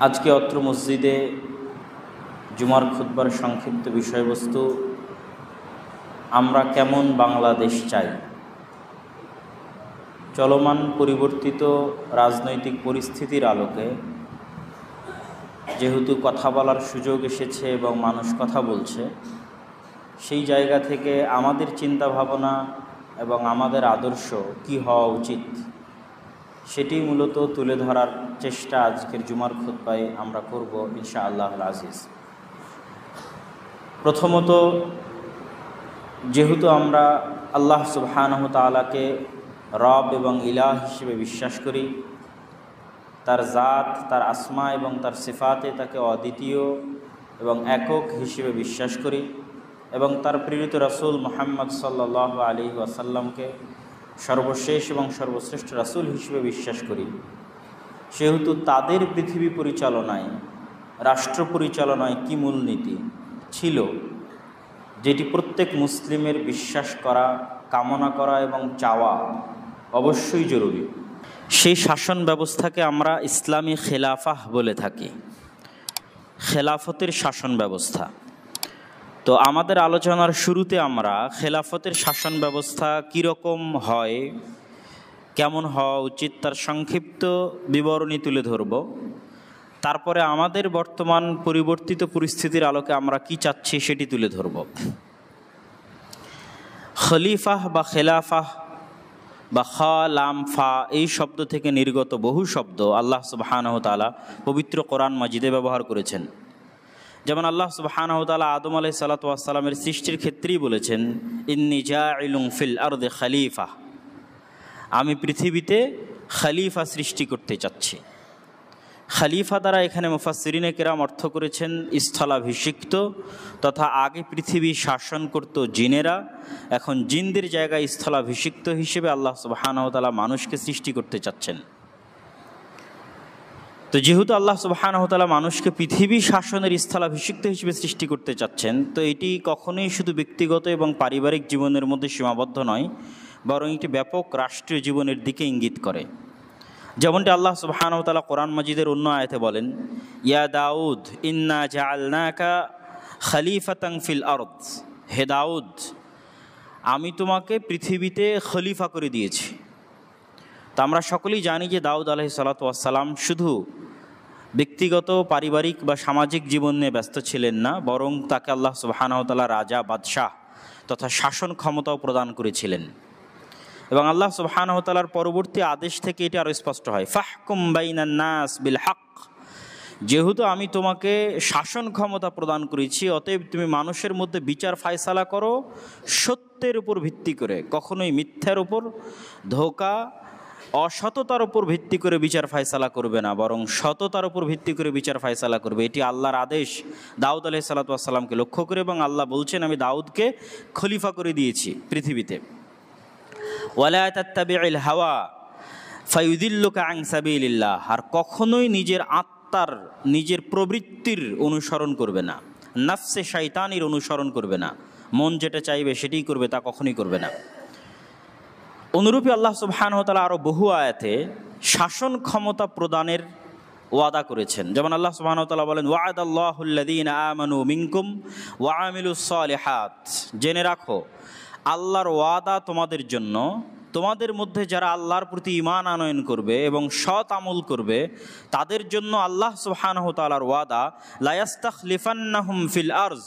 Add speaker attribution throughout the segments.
Speaker 1: আজকে অত্র মসজিদে জুমার খুতবার সংক্ষিপ্ত বিষয়বস্তু, আমরা কেমন বাংলাদেশ চাই। চলমান পরিবর্তিত রাজনৈতিক পরিস্থিতির আলোকে যেহেতু কথা বলার সুযোগ এসেছে এবং মানুষ কথা বলছে, সেই জায়গা থেকে আমাদের চিন্তা ভাবনা এবং আমাদের আদর্শ কি হওয়া উচিত সেটি মূলত তুলে ধরার চেষ্টা আজকের জুমার খুতবায় আমরা করব ইনশাআল্লাহ আজিজ। প্রথমত, যেহেতু আমরা আল্লাহ সুবহানাহু তাআলাকে রব এবং ইলাহ হিসেবে বিশ্বাস করি, তার জাত, তার আসমা এবং তার সিফাতে তাকে অদ্বিতীয় এবং একক হিসেবে বিশ্বাস করি, এবং তার প্রেরিত রাসূল মুহাম্মদ সাল্লাল্লাহু আলাইহি ওয়াসাল্লামকে সর্বশেষ এবং সর্বশ্রেষ্ঠ রাসূল হিসেবে বিশ্বাস করি, সেহেতু তাদের পৃথিবী পরিচালনায়, রাষ্ট্র পরিচালনায় কী মূলনীতি ছিল যেটি প্রত্যেক মুসলিমের বিশ্বাস করা, কামনা করা এবং চাওয়া অবশ্যই জরুরি, সেই শাসন ব্যবস্থাকে আমরা ইসলামী খেলাফাহ বলে থাকি, খেলাফতের শাসন ব্যবস্থা। তো আমাদের আলোচনার শুরুতে আমরা খেলাফতের শাসন ব্যবস্থা কীরকম হয়, কেমন হওয়া উচিত তার সংক্ষিপ্ত বিবরণী তুলে ধরব। তারপরে আমাদের বর্তমান পরিবর্তিত পরিস্থিতির আলোকে আমরা কি চাচ্ছি সেটি তুলে ধরব। খলিফাহ বা খেলাফাহ বা লাম ফা এই শব্দ থেকে নির্গত বহু শব্দ আল্লাহ সুবহানাহু তাআলা পবিত্র কোরআন মাজিদে ব্যবহার করেছেন। যেমন আল্লাহ সুবহানাহু তাআলা আদম আলাইহিস সালাতু ওয়াস সালামের সৃষ্টির ক্ষেত্রেই বলেছেন, ইন্নী জাইলুন ফিল আরদি খলিফা, আমি পৃথিবীতে খলিফা সৃষ্টি করতে চাচ্ছি। খলিফা দ্বারা এখানে মুফাসসিরিনে কেরাম অর্থ করেছেন স্থলাভিষিক্ত, তথা আগে পৃথিবী শাসন করত জিনেরা, এখন জিনদের জায়গায় স্থলাভিষিক্ত হিসেবে আল্লাহ সুবহানাহু তাআলা মানুষকে সৃষ্টি করতে চাচ্ছেন। তো যেহেতু আল্লাহ সুবহানাহু তাআলা মানুষকে পৃথিবী শাসনের স্থলাভিষিক্ত হিসেবে সৃষ্টি করতে চাচ্ছেন, তো এটি কখনোই শুধু ব্যক্তিগত এবং পারিবারিক জীবনের মধ্যে সীমাবদ্ধ নয়, বরং এটি ব্যাপক রাষ্ট্রীয় জীবনের দিকে ইঙ্গিত করে। যেমনটি আল্লাহ সুবহানাহু তাআলা কোরআন মাজিদের অন্য আয়াতে বলেন, ইয়া দাউদ ইন্না জাআলনাকা খলিফাতান ফিল আরদ, হে দাউদ, আমি তোমাকে পৃথিবীতে খলিফা করে দিয়েছি। তা আমরা সকলেই জানি যে দাউদ আলাইহিস সালাতু ওয়াস সালাম শুধু ব্যক্তিগত, পারিবারিক বা সামাজিক জীবন নিয়ে ব্যস্ত ছিলেন না, বরং তাকে আল্লাহ সুবহানাহু তাআলা রাজা, বাদশাহ তথা শাসন ক্ষমতাও প্রদান করেছিলেন। এবং আল্লাহ সুবহানাহু তাআলার পরবর্তী আদেশ থেকে এটি আরও স্পষ্ট হয়, ফাহকুম বাইনান নাস বিল হক, যেহেতু আমি তোমাকে শাসন ক্ষমতা প্রদান করেছি, অতএব তুমি মানুষের মধ্যে বিচার ফায়সালা করো সত্যের উপর ভিত্তি করে, কখনোই মিথ্যার উপর, ধোঁকা, অসততার উপর ভিত্তি করে বিচার ফায়সালা করবে না, বরং সততার উপর ভিত্তি করে বিচার ফায়সালা করবে। এটি আল্লাহর আদেশ দাউদ আলাইহিস সালাতু ওয়াস সালামকে লক্ষ্য করে, এবং আল্লাহ বলছেন, আমি দাউদকে খলিফা করে দিয়েছি পৃথিবীতে। ওয়ালা তাত্তাবিউল হাওয়া ফায়ুদিল্লুকা আন সাবিলিল্লাহ, আর কখনোই নিজের আত্মার, নিজের প্রবৃত্তির অনুসরণ করবে না, নফসে শয়তানির অনুসরণ করবে না, মন যেটা চাইবে সেটাই করবে, তা কখনোই করবে না। অনুরূপী আল্লাহ সুবহানাহু ওয়া তাআলা আরও বহু আয়াতে শাসন ক্ষমতা প্রদানের ওয়াদা করেছেন। যেমন আল্লাহ সুবহানাহু ওয়া তাআলা বলেন, ওয়া'দাল্লাহুল্লাযীনা আমানু মিনকুম ওয়া আমিলুস সালিহাত, জেনে রাখো আল্লাহর ওয়াদা তোমাদের জন্য, তোমাদের মধ্যে যারা আল্লাহর প্রতি ঈমান আনয়ন করবে এবং সৎ আমল করবে, তাদের জন্য আল্লাহ সুবহানাহু ওয়া তাআলার ওয়াদা, লা ইস্তাখলিফান্নাহুম ফিল আরজ,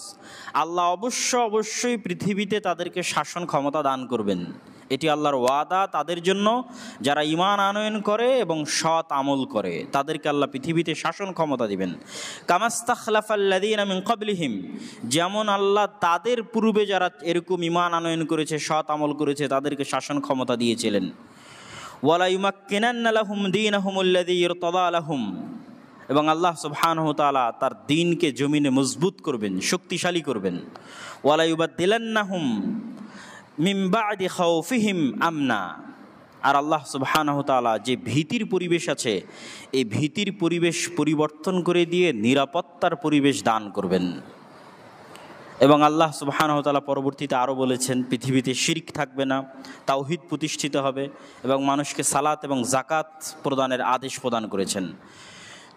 Speaker 1: আল্লাহ অবশ্যই পৃথিবীতে তাদেরকে শাসন ক্ষমতা দান করবেন। এটি আল্লাহর ওয়াদা তাদের জন্য যারা ঈমান আনয়ন করে এবং সৎ আমল করে, তাদেরকে আল্লাহ পৃথিবীতে শাসন ক্ষমতা দিবেন। কামাস্তাখলাফাল্লাযীনা মিন ক্বাবলিহিম, যেমন আল্লাহ তাদের পূর্বে যারা এরকম ঈমান আনয়ন করেছে, সৎ আমল করেছে, তাদেরকে শাসন ক্ষমতা দিয়েছিলেন। ওয়ালা ইউমাক্কিনান্না লাহুম দীনাহুমুল্লাযী ইরতাদা লাহুম, এবং আল্লাহ সুবহানাহু ওয়া তাআলা তার দ্বীনকে জমিনে মজবুত করবেন, শক্তিশালী করবেন। ওয়ালা ইউবাদদিলান্নাহুম মিন বা'দি খাউফিহিম আমনা, আর আল্লাহ সুবহানাহু ওয়া তাআলা যে ভীতির পরিবেশ আছে, এই ভীতির পরিবেশ পরিবর্তন করে দিয়ে নিরাপত্তার পরিবেশ দান করবেন। এবং আল্লাহ সুবহানাহু ওয়া তাআলা পরবর্তীতে আরও বলেছেন, পৃথিবীতে শিরক থাকবে না, তাওহীদ প্রতিষ্ঠিত হবে, এবং মানুষকে সালাত এবং যাকাত প্রদানের আদেশ প্রদান করেছেন।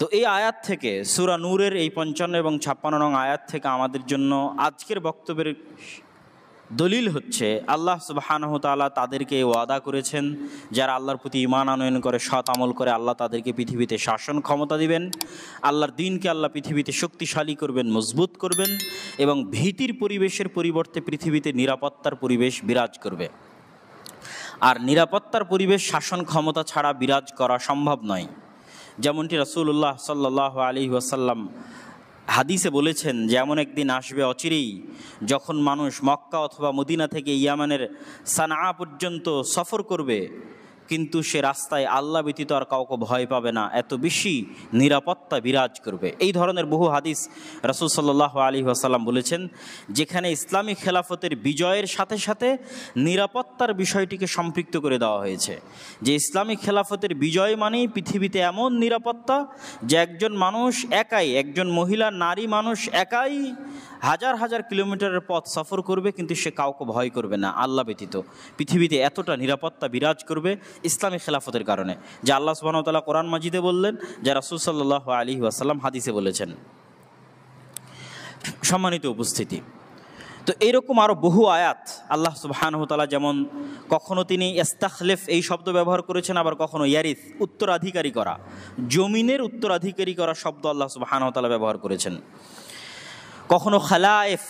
Speaker 1: তো এই আয়াত থেকে, সূরা নূরের এই 55 এবং 56 নং আয়াত থেকে আমাদের জন্য আজকের বক্তব্যের দলিল হচ্ছে আল্লাহ সুবহানাহু তাআলা তাদেরকে ওয়াদা করেছেন, যারা আল্লাহর প্রতি ঈমান আনয়ন করে, সৎ আমল করে, আল্লাহ তাদেরকে পৃথিবীতে শাসন ক্ষমতা দিবেন, আল্লাহর দ্বীনকে আল্লাহ পৃথিবীতে শক্তিশালী করবেন, মজবুত করবেন, এবং ভীতির পরিবেশের পরিবর্তে পৃথিবীতে নিরাপত্তার পরিবেশ বিরাজ করবে। আর নিরাপত্তার পরিবেশ শাসন ক্ষমতা ছাড়া বিরাজ করা সম্ভব নয়। যেমনটি রাসূলুল্লাহ সাল্লাল্লাহু আলাইহি ওয়াসাল্লাম হাদিসে বলেছেন যে এমন একদিন আসবে অচিরেই যখন মানুষ মক্কা অথবা মদিনা থেকে ইয়ামানের সানআ পর্যন্ত সফর করবে, কিন্তু সে রাস্তায় আল্লাহ ব্যতীত আর কাউকে ভয় পাবে না, এত বেশি নিরাপত্তা বিরাজ করবে। এই ধরনের বহু হাদিস রাসূল সাল্লাল্লাহু আলাইহি ওয়াসাল্লাম বলেছেন, যেখানে ইসলামী খেলাফতের বিজয়ের সাথে সাথে নিরাপত্তার বিষয়টিকে সম্পৃক্ত করে দেওয়া হয়েছে। যে ইসলামী খেলাফতের বিজয় মানেই পৃথিবীতে এমন নিরাপত্তা যে একজন মানুষ একাই, একজন মহিলা নারী মানুষ একাই হাজার হাজার কিলোমিটারের পথ সফর করবে, কিন্তু সে কাউকে ভয় করবে না আল্লাহ ব্যতীত। পৃথিবীতে এতটা নিরাপত্তা বিরাজ করবে ইসলামী খেলাফতের কারণে, যা আল্লাহ সুবহানাহু ওয়া তাআলা কোরআন মাজিদে বললেন, যা রাসূল সাল্লাল্লাহু আলাইহি ওয়াসাল্লাম হাদিসে বলেছেন। সম্মানিত উপস্থিতি, তো এইরকম আরও বহু আয়াত আল্লাহ সুবহানাহু ওয়া তাআলা, যেমন কখনো তিনি ইস্তাখলিফ এই শব্দ ব্যবহার করেছেন, আবার কখনো ইয়ারিস উত্তরাধিকারী করা, জমিনের উত্তরাধিকারী করা শব্দ আল্লাহ সুবহানাহু ওয়া তাআলা ব্যবহার করেছেন। কখনো খালায়েফ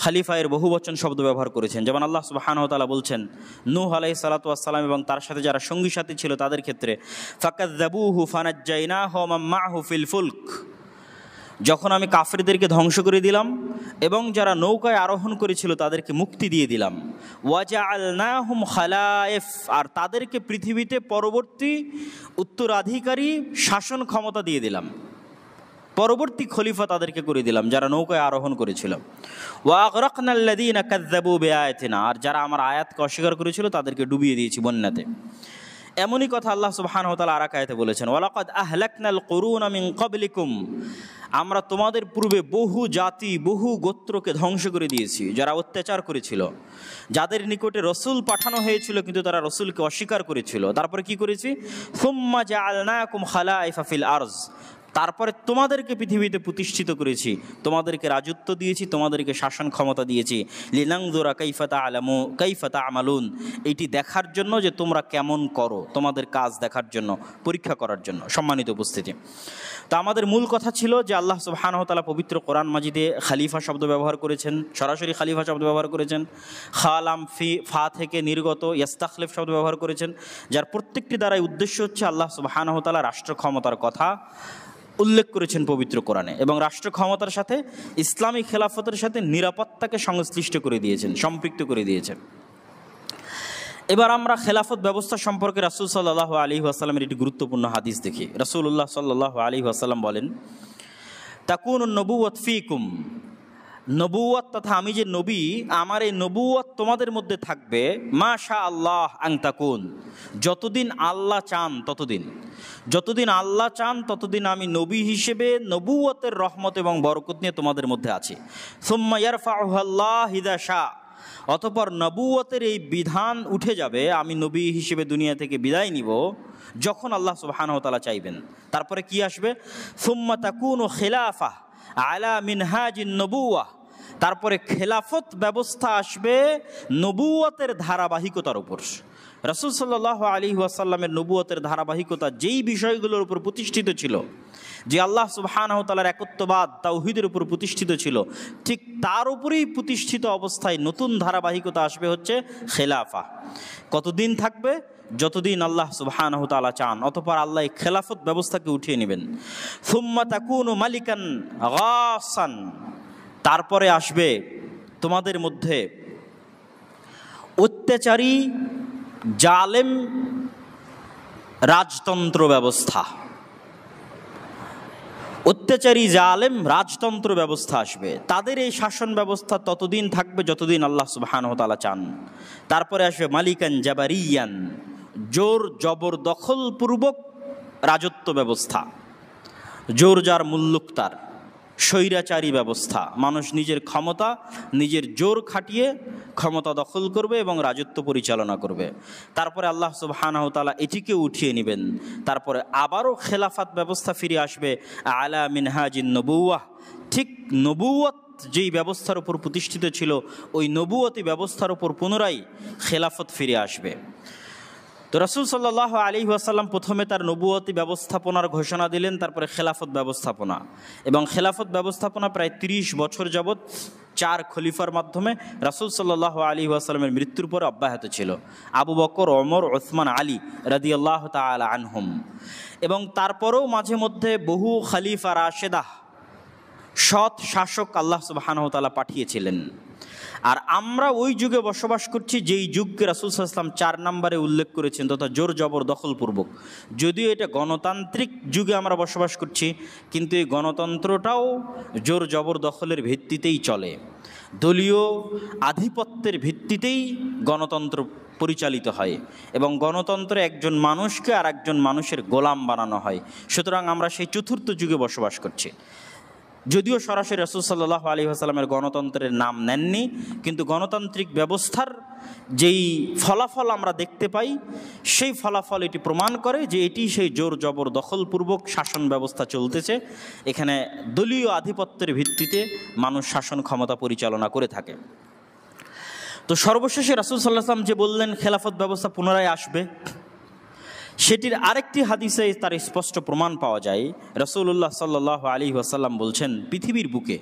Speaker 1: খালিফায়ের বহুবচন শব্দ ব্যবহার করেছেন, যেমন আল্লাহ সুবহানাহু ওয়া তাআলা বলছেন নূহ আলাইহিস সালাতু ওয়াস সালাম এবং তার সাথে যারা সঙ্গী সাথী ছিল তাদের ক্ষেত্রে, ফাকাযযাবুহু ফানাজ্জায়নাহু ওয়া মান মা'হু ফিল ফুলক, যখন আমি কাফেরদেরকে ধ্বংস করে দিলাম এবং যারা নৌকায় আরোহণ করেছিল তাদেরকে মুক্তি দিয়ে দিলাম, ওয়াজআলনাহুম খালায়েফ, আর তাদেরকে পৃথিবীতে পরবর্তী উত্তরাধিকারী শাসন ক্ষমতা দিয়ে দিলাম, পরবর্তী খলিফা তাদেরকে করে দিলাম যারা নৌকায় আরোহণ করেছিল। ওয়া আগরাকনাল্লাযীনা কাযযাবু বিআয়াতিনা, আর যারা আমার আয়াতকে অস্বীকার করেছিল তাদেরকে ডুবিয়ে দিয়েছি বন্যাতে। এমনই কথা আল্লাহ সুবহানাহু ওয়া তাআলা আরেক আয়াতে বলেছেন, ওয়ালাকাদ আহলাকনাল কুরুনা মিন ক্বাবলিকুম, আমরা তোমাদের পূর্বে বহু জাতি বহু গোত্রকে ধ্বংস করে দিয়েছি যারা অত্যাচার করেছিল, যাদের নিকটে রসুল পাঠানো হয়েছিল কিন্তু তারা রসুলকে অস্বীকার করেছিল। তারপরে কি করেছি, সুম্মা জাআলনাকুম খালাইফা ফিল আরজ, তারপরে তোমাদেরকে পৃথিবীতে প্রতিষ্ঠিত করেছি, তোমাদেরকে রাজত্ব দিয়েছি, তোমাদেরকে শাসন ক্ষমতা দিয়েছি, লিনানজুরা কাইফা তা'মালুন, এইটি দেখার জন্য যে তোমরা কেমন করো, তোমাদের কাজ দেখার জন্য, পরীক্ষা করার জন্য। সম্মানিত উপস্থিতি, তো আমাদের মূল কথা ছিল যে আল্লাহ সুবহানাহু ওয়া তাআলা পবিত্র কোরআন মাজিদে খালিফা শব্দ ব্যবহার করেছেন, সরাসরি খালিফা শব্দ ব্যবহার করেছেন, খালাম ফা থেকে নির্গত ইস্তাখলিফ শব্দ ব্যবহার করেছেন, যার প্রত্যেকটি দ্বারাই উদ্দেশ্য হচ্ছে আল্লাহ সুবহানাহু ওয়া তাআলা রাষ্ট্র ক্ষমতার কথা উল্লেখ করেছেন পবিত্র কোরআনে, এবং রাষ্ট্র ক্ষমতার সাথে ইসলামী খেলাফতের সাথে নিরাপত্তাকে সংশ্লিষ্ট করে দিয়েছেন, সম্পৃক্ত করে দিয়েছেন। এবার আমরা খেলাফত ব্যবস্থা সম্পর্কে রাসূল সাল্লাল্লাহু আলাইহি ওয়াসাল্লামের একটি গুরুত্বপূর্ণ হাদিস দেখি। রাসূলুল্লাহ সাল্লাল্লাহু আলাইহি ওয়াসাল্লাম বলেন, তাকুনুন নবুওয়াত ফীকুম, নবুওয়াত তথা আমি যে নবী, আমার এই নবুওয়াত তোমাদের মধ্যে থাকবে, মাশা আল্লাহ আন তাকুন, যতদিন আল্লাহ চান ততদিন, যতদিন আল্লাহ চান ততদিন আমি নবী হিসেবে নবুওয়াতের রহমত এবং বরকত নিয়ে তোমাদের মধ্যে আছি। সুম্মা ইয়ারফাউহু আল্লাহ ইযা শা, অতঃপর নবুওয়াতের এই বিধান উঠে যাবে, আমি নবী হিসেবে দুনিয়া থেকে বিদায় নিব যখন আল্লাহ সুবহানাহু ওয়া তাআলা চাইবেন। তারপরে কি আসবে, সুম্মা তাকুনু খিলাফা আলা মিনহাজিন নবুওয়াহ, তারপরে খেলাফত ব্যবস্থা আসবে নবুওয়াতের ধারাবাহিকতার উপর। রাসূল সাল্লাল্লাহু আলাইহি ওয়াসাল্লামের নবুওয়াতের ধারাবাহিকতা যেই বিষয়গুলোর উপর প্রতিষ্ঠিত ছিল, যে আল্লাহ সুবহানাহু ওয়া তাআলার একত্ববাদ তাওহীদের উপর প্রতিষ্ঠিত ছিল, ঠিক তার উপরেই প্রতিষ্ঠিত অবস্থায় নতুন ধারাবাহিকতা আসবে হচ্ছে খেলাফা। কতদিন থাকবে, যতদিন আল্লাহ সুবহানাহু ওয়া তাআলা চান, অতঃপর আল্লাহ এই খেলাফত ব্যবস্থাকে উঠিয়ে নেবেন। সুম্মা তাকুনু মালিকান গাসান, তারপরে আসবে তোমাদের মধ্যে অত্যাচারী জালেম রাজতন্ত্র ব্যবস্থা, অত্যাচারী জালেম রাজতন্ত্র ব্যবস্থা আসবে। তাদের এই শাসন ব্যবস্থা ততদিন থাকবে যতদিন আল্লাহ সুবহানাহু ওয়া তাআলা চান। তারপরে আসবে মালিকান জাবারিয়ান, জোর জবরদখলপূর্বক রাজত্ব ব্যবস্থা, জোর যার মুল্লুক তার, স্বৈরাচারী ব্যবস্থা। মানুষ নিজের ক্ষমতা, নিজের জোর খাটিয়ে ক্ষমতা দখল করবে এবং রাজত্ব পরিচালনা করবে। তারপরে আল্লাহ সুবহানাহু ওয়া তাআলা এটিকে উঠিয়ে নেবেন। তারপরে আবারও খেলাফত ব্যবস্থা ফিরে আসবে আলা মিনহাজিন নবুওয়াহ। ঠিক নবুয়ত যেই ব্যবস্থার উপর প্রতিষ্ঠিত ছিল, ওই নবুয়তি ব্যবস্থার উপর পুনরায় খেলাফত ফিরে আসবে। তো রাসূল সাল্লাল্লাহু আলাইহি ওয়াসাল্লাম প্রথমে তার নবুয়তি ব্যবস্থাপনার ঘোষণা দিলেন, তারপরে খেলাফত ব্যবস্থাপনা। এবং খেলাফত ব্যবস্থাপনা প্রায় ৩০ বছর যাবৎ 4 খলিফার মাধ্যমে রাসূল সাল্লাল্লাহু আলাইহি ওয়াসাল্লামের মৃত্যুর পরে অব্যাহত ছিল। আবু বকর, ওমর, ওসমান, আলী রাদিয়াল্লাহু তাআলা আনহুম। এবং তারপরেও মাঝে মধ্যে বহু খলিফা রাশেদাহ, সৎ শাসক আল্লাহ সুবহানাহু ওয়া তাআলা পাঠিয়েছিলেন। আর আমরা ওই যুগে বসবাস করছি যেই যুগকে রাসূল সাল্লাল্লাহু আলাইহি ওয়াসাল্লাম 4 নম্বরে উল্লেখ করেছেন, তথা জোর জবর দখলপূর্বক। যদিও এটা গণতান্ত্রিক যুগে আমরা বসবাস করছি, কিন্তু এই গণতন্ত্রটাও জোর জবর দখলের ভিত্তিতেই চলে। দলীয় আধিপত্যের ভিত্তিতেই গণতন্ত্র পরিচালিত হয় এবং গণতন্ত্রে একজন মানুষকে আর একজন মানুষের গোলাম বানানো হয়। সুতরাং আমরা সেই চতুর্থ যুগে বসবাস করছি। যদিও সরাসরি রাসূল সাল্লাল্লাহু আলাইহি ওয়াসাল্লামের গণতন্ত্রের নাম নেননি, কিন্তু গণতান্ত্রিক ব্যবস্থার যেই ফলাফল আমরা দেখতে পাই, সেই ফলাফল এটি প্রমাণ করে যে এটি সেই জোর জবর দখলপূর্বক শাসন ব্যবস্থা চলতেছে। এখানে দলীয় আধিপত্যের ভিত্তিতে মানুষ শাসন ক্ষমতা পরিচালনা করে থাকে। তো সর্বশেষে রাসূল সাল্লাল্লাহু আলাইহি ওয়াসাল্লাম যে বললেন খেলাফত ব্যবস্থা পুনরায় আসবে, সেটির আরেকটি হাদিসে তার স্পষ্ট প্রমাণ পাওয়া যায়। রাসূলুল্লাহ সাল্লাল্লাহু আলাইহি ওয়াসাল্লাম বলছেন, পৃথিবীর বুকে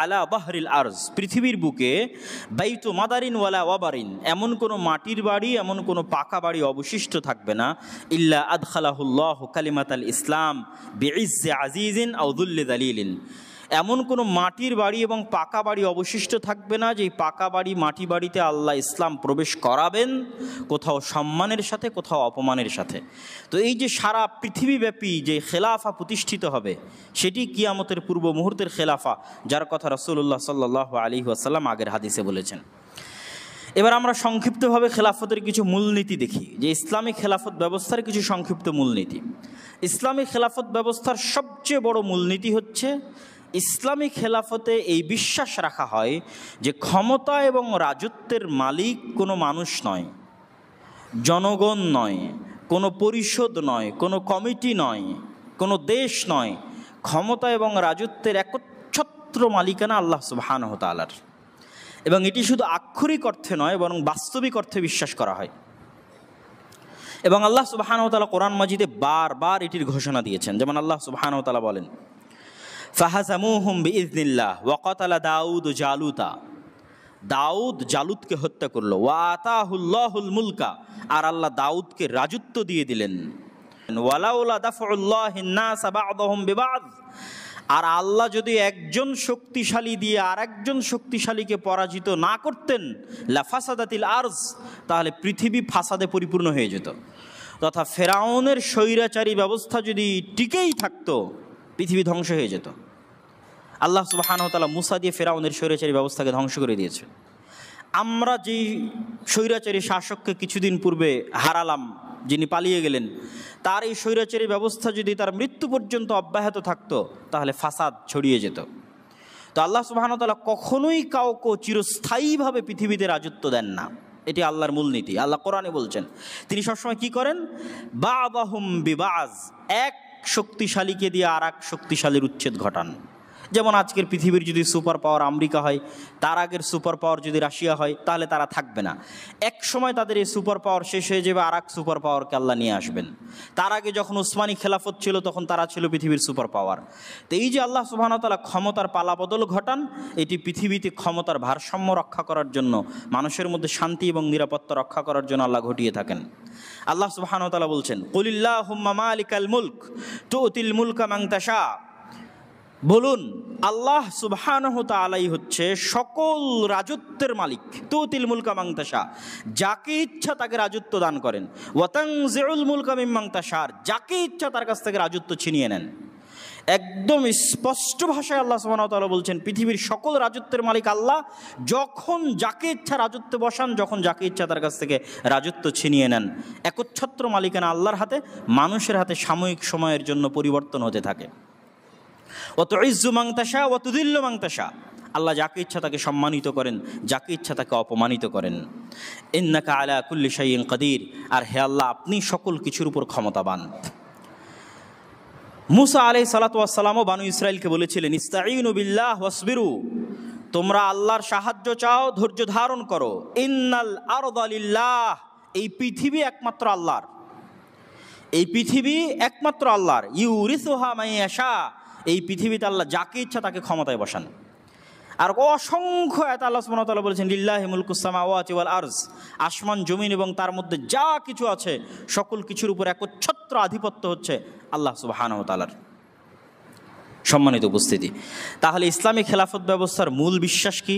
Speaker 1: আলা বাহরিল আরজ, পৃথিবীর বুকে বাইতু মাদারিন ওয়ালা ওয়াবারিন, এমন কোনো মাটির বাড়ি, এমন কোনো পাকা বাড়ি অবশিষ্ট থাকবে না, ইল্লা আদখালাহুল্লাহু কালিমাতাল ইসলাম বিইজ্জি আজিজিন আও যুল্লি যালিলিন। এমন কোনো মাটির বাড়ি এবং পাকা বাড়ি অবশিষ্ট থাকবে না যেই পাকা বাড়ি, মাটি বাড়িতে আল্লাহ ইসলাম প্রবেশ করাবেন, কোথাও সম্মানের সাথে, কোথাও অপমানের সাথে। তো এই যে সারা পৃথিবীব্যাপী যে খেলাফা প্রতিষ্ঠিত হবে, সেটি কিয়ামতের পূর্ব মুহূর্তের খেলাফা, যার কথা রাসূলুল্লাহ সাল্লাল্লাহু আলাইহি ওয়াসাল্লাম আগের হাদিসে বলেছেন। এবার আমরা সংক্ষিপ্তভাবে খেলাফতের কিছু মূলনীতি দেখি, যে ইসলামী খেলাফত ব্যবস্থার কিছু সংক্ষিপ্ত মূলনীতি। ইসলামী খেলাফত ব্যবস্থার সবচেয়ে বড় মূলনীতি হচ্ছে, ইসলামী খেলাফতে এই বিশ্বাস রাখা হয় যে ক্ষমতা এবং রাজত্বের মালিক কোনো মানুষ নয়, জনগণ নয়, কোনো পরিষদ নয়, কোনো কমিটি নয়, কোনো দেশ নয়। ক্ষমতা এবং রাজত্বের একচ্ছত্র মালিকানা আল্লাহ সুবহানাহু ওয়া তাআলার। এবং এটি শুধু আক্ষরিক অর্থে নয়, বরং বাস্তবিক অর্থে বিশ্বাস করা হয়। এবং আল্লাহ সুবহানাহু ওয়া তাআলা কোরআন মাজিদে বারবার এটির ঘোষণা দিয়েছেন। যেমন আল্লাহ সুবহানাহু ওয়া তাআলা বলেন, ফাহাজামুহুম বিইজনিল্লাহ ওয়া কাতালা দাউদ জালুতা, দাউদ জালুতকে হত্যা করলো, ওয়া আতাহুল্লাহুল মুলকা, আর আল্লাহ দাউদকে রাজত্ব দিয়ে দিলেন। ওয়ালাউলা দাফউল্লাহিন নাস বা'দহুম বিবা'দ, আর আল্লাহ যদি একজন শক্তিশালী দিয়ে আরেকজন শক্তিশালীকে পরাজিত না করতেন, লাফাসাদাতিল আরজ, তাহলে পৃথিবী ফাসাদে পরিপূর্ণ হয়ে যেত। তথা ফেরাউনের স্বৈরাচারী ব্যবস্থা যদি টিকেই থাকতো, পৃথিবী ধ্বংস হয়ে যেত। আল্লাহ সুবহানাহু ওয়া তাআলা মুসা দিয়ে ফেরাউনের স্বৈরাচারী ব্যবস্থাকে ধ্বংস করে দিয়েছে। আমরা যেই স্বৈরাচারী শাসককে কিছুদিন পূর্বে হারালাম, যিনি পালিয়ে গেলেন, তার এই স্বৈরাচারী ব্যবস্থা যদি তার মৃত্যু পর্যন্ত অব্যাহত থাকতো, তাহলে ফাসাদ ছড়িয়ে যেত। তো আল্লাহ সুবহানাহু ওয়া তাআলা কখনোই কাউকে চিরস্থায়ীভাবে পৃথিবীতে রাজত্ব দেন না। এটি আল্লাহর মূলনীতি। আল্লাহ কোরআনে বলছেন, তিনি সবসময় কি করেন, বা'দাহুম বিবা'জ, এক শক্তিশালীকে দিয়ে আর এক শক্তিশালীর উচ্ছেদ ঘটান। যেমন আজকের পৃথিবীর যদি সুপার পাওয়ার আমেরিকা হয়, তার আগের সুপার পাওয়ার যদি রাশিয়া হয়, তাহলে তারা থাকবে না। এক সময় তাদের এই সুপার পাওয়ার শেষ হয়ে যাবে, আর এক সুপার পাওয়ারকে আল্লাহ নিয়ে আসবেন। তার আগে যখন উসমানী খেলাফত ছিল, তখন তারা ছিল পৃথিবীর সুপার পাওয়ার। তো এই যে আল্লাহ সুবহানাহু ওয়া তাআলা ক্ষমতার পালাবদল ঘটান, এটি পৃথিবীতে ক্ষমতার ভারসাম্য রক্ষা করার জন্য, মানুষের মধ্যে শান্তি এবং নিরাপত্তা রক্ষা করার জন্য আল্লাহ ঘটিয়ে থাকেন। আল্লাহ সুবহানাহু ওয়া তাআলা বলছেন, কুলিল্লাহুম্মা মালিকাল মুলক তুতিল মুলকা মান তাশা, বলুন আল্লাহ সুবহানাহু ওয়া তাআলাই হচ্ছে সকল রাজত্বের মালিক। তুতিল মুলকা মান তাশা, যাকে ইচ্ছা তাকে রাজত্ব দান করেন। ওয়া তানজিউল মুলকা মিম্মান তাশা, যাকে ইচ্ছা তার কাছ থেকে রাজত্ব ছিনিয়ে নেন। একদম স্পষ্ট ভাষায় আল্লাহ সুবহানাহু ওয়া তাআলা বলছেন, পৃথিবীর সকল রাজত্বের মালিক আল্লাহ। যখন যাকে ইচ্ছা রাজত্বে বসান, যখন যাকে ইচ্ছা তার কাছ থেকে রাজত্ব ছিনিয়ে নেন। একচ্ছত্র মালিকানা আল্লাহর হাতে, মানুষের হাতে সাময়িক সময়ের জন্য পরিবর্তন হতে থাকে। ওয়া তুইজ্জু মান তাশা ওয়া তুযিল্লু মান তাশা, আল্লাহ যাকে ইচ্ছা তাকে সম্মানিত করেন, যাকে ইচ্ছা তাকে অপমানিত করেন। ইন্নাকা আলা কুল্লি শাইইন কাদির, আর হে আল্লাহ আপনি সকল কিছুর উপর ক্ষমতাবান। মুসা আলাইহিস সালাতু ওয়াস সালামও বানু ইসরাইলকে বলেছিলেন, ইস্তাঈনু বিল্লাহ ওয়াসবিরু, তোমরা আল্লাহর সাহায্য চাও, ধৈর্য ধারণ করো। ইন্নাল আরদা লিল্লাহ, এই পৃথিবী একমাত্র আল্লাহর, এই পৃথিবী একমাত্র আল্লাহর। ইউরিসুহা মান ইয়াশা, এই পৃথিবীতে আল্লাহ যাকে ইচ্ছা তাকে ক্ষমতায় বসান। আর অসংখ্য আয়াত আল্লাহ সুবহানাহু ওয়া তাআলা বলেছেন, লিল্লাহি মুলকুস সামাওয়াতি ওয়াল আরজ, আসমান জমিন এবং তার মধ্যে যা কিছু আছে সকল কিছুর উপর একচ্ছত্র আধিপত্য হচ্ছে আল্লাহ সুবহানাহু ওয়া তাআলার। সম্মানিত উপস্থিতি, তাহলে ইসলামী খেলাফত ব্যবস্থার মূল বিশ্বাস কি?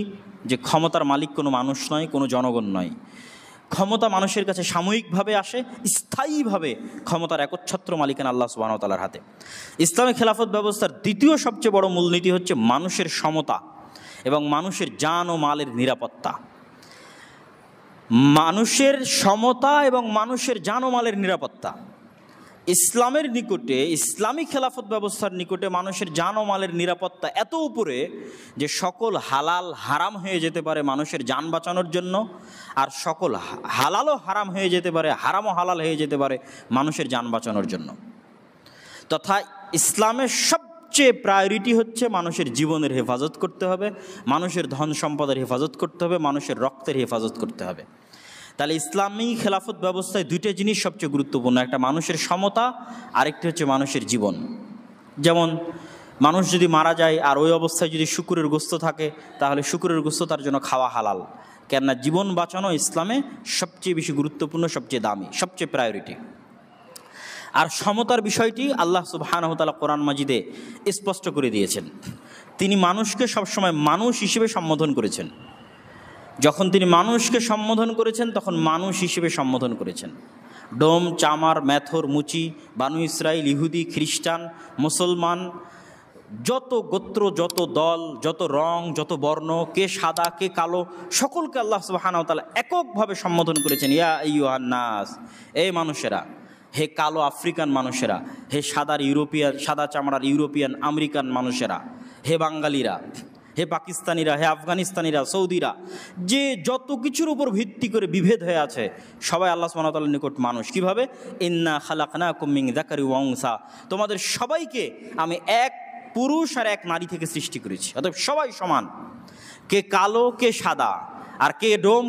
Speaker 1: যে ক্ষমতার মালিক কোনো মানুষ নয়, কোনো জনগণ নয়। ক্ষমতা মানুষের কাছে সাময়িকভাবে আসে, স্থায়ীভাবে ক্ষমতার একচ্ছত্র মালিকানা আল্লাহ সুবহানাহু ওয়া তাআলার হাতে। ইসলামী খেলাফত ব্যবস্থার দ্বিতীয় সবচেয়ে বড় মূলনীতি হচ্ছে মানুষের সমতা এবং মানুষের জান ও মালের নিরাপত্তা। মানুষের সমতা এবং মানুষের জান ও মালের নিরাপত্তা ইসলামের নিকটে, ইসলামী খেলাফত ব্যবস্থার নিকটে মানুষের জান ও মালের নিরাপত্তা এত উপরে যে সকল হালাল হারাম হয়ে যেতে পারে মানুষের জান বাঁচানোর জন্য, আর সকল হালালও হারাম হয়ে যেতে পারে, হারামও হালাল হয়ে যেতে পারে মানুষের জান বাঁচানোর জন্য। তথা ইসলামের সবচেয়ে প্রায়োরিটি হচ্ছে মানুষের জীবনের হেফাজত করতে হবে, মানুষের ধন সম্পদের হেফাজত করতে হবে, মানুষের রক্তের হেফাজত করতে হবে। তাহলে ইসলামী খেলাফত ব্যবস্থায় দুইটা জিনিস সবচেয়ে গুরুত্বপূর্ণ, একটা মানুষের সমতা, আরেকটি হচ্ছে মানুষের জীবন। যেমন মানুষ যদি মারা যায় আর ওই অবস্থায় যদি শুকুরের গোস্ত থাকে, তাহলে শুকুরের গোস্ত তার জন্য খাওয়া হালাল। কেননা জীবন বাঁচানো ইসলামে সবচেয়ে বেশি গুরুত্বপূর্ণ, সবচেয়ে দামি, সবচেয়ে প্রায়োরিটি। আর সমতার বিষয়টি আল্লাহ সুবহানাহু ওয়া তাআলা কোরআন মাজিদে স্পষ্ট করে দিয়েছেন। তিনি মানুষকে সবসময় মানুষ হিসেবে সম্বোধন করেছেন। যখন তিনি মানুষকে সম্বোধন করেছেন তখন মানুষ হিসেবে সম্বোধন করেছেন। ডোম, চামার, মেথর, মুচি, বানু ইসরাইল, ইহুদি, খ্রিস্টান, মুসলমান, যত গোত্র, যত দল, যত রং, যত বর্ণ, কে সাদা কে কালো, সকলকে আল্লাহ সুবহানাহু ওয়া তাআলা এককভাবে সম্বোধন করেছেন। ইয়া আইয়ুহান নাস, এই মানুষেরা, হে কালো আফ্রিকান মানুষেরা, হে সাদা চামড়ার ইউরোপিয়ান আমেরিকান মানুষেরা, হে বাঙালিরা, হে পাকিস্তানিরা, হে আফগানিস্তানিরা, সৌদিরা, যে যত কিছুর উপর ভিত্তি করে বিভেদ হয়ে আছে সবাই আল্লাহ সুবহানাহু ওয়া তাআলার নিকট মানুষ। কিভাবে? ইন্না খালাকনাকুম মিন যাকারি ওয়া উনসা, তোমাদের সবাইকে আমি এক পুরুষ আর এক নারী থেকে সৃষ্টি করেছি, অতএব সবাই সমান। কে কালো কে সাদা, আর কে ডোম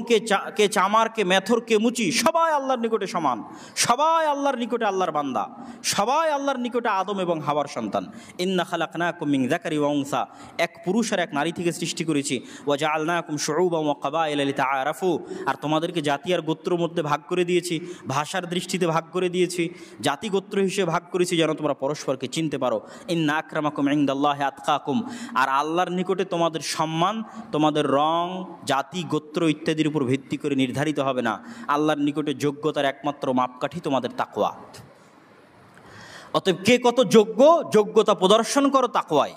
Speaker 1: কে চামার, কে মেথর, কে মুচি, সবাই আল্লাহর নিকটে সমান, সবাই আল্লাহর নিকটে আল্লাহর বান্দা, সবাই আল্লাহর নিকটে আদম এবং হাওয়ার সন্তান। ইন্না খালাকনাকুম মিন যাকারি ওয়া উনসা, এক পুরুষ আর এক নারী থেকে সৃষ্টি করেছি। ওয়া জাআলনাকুম শুউবান ওয়া ক্বাবাইলা লিতাআরাফু, আর তোমাদেরকে জাতি আর গোত্রের মধ্যে ভাগ করে দিয়েছি, ভাষার দৃষ্টিতে ভাগ করে দিয়েছি, জাতি গোত্র হিসেবে ভাগ করেছি যেন তোমরা পরস্পরকে চিনতে পারো। ইন্না আকরামাকুম ইনদাল্লাহি আতকাকুম, আর আল্লাহর নিকটে তোমাদের সম্মান তোমাদের রং, জাতি, গোত্র ইত্যাদির উপর ভিত্তি করে নির্ধারিত হবে না। আল্লাহর নিকটে যোগ্যতার একমাত্র মাপকাঠি তোমাদের তাকওয়া। অতএব কে কত যোগ্য, যোগ্যতা প্রদর্শন করো তাকওয়ায়।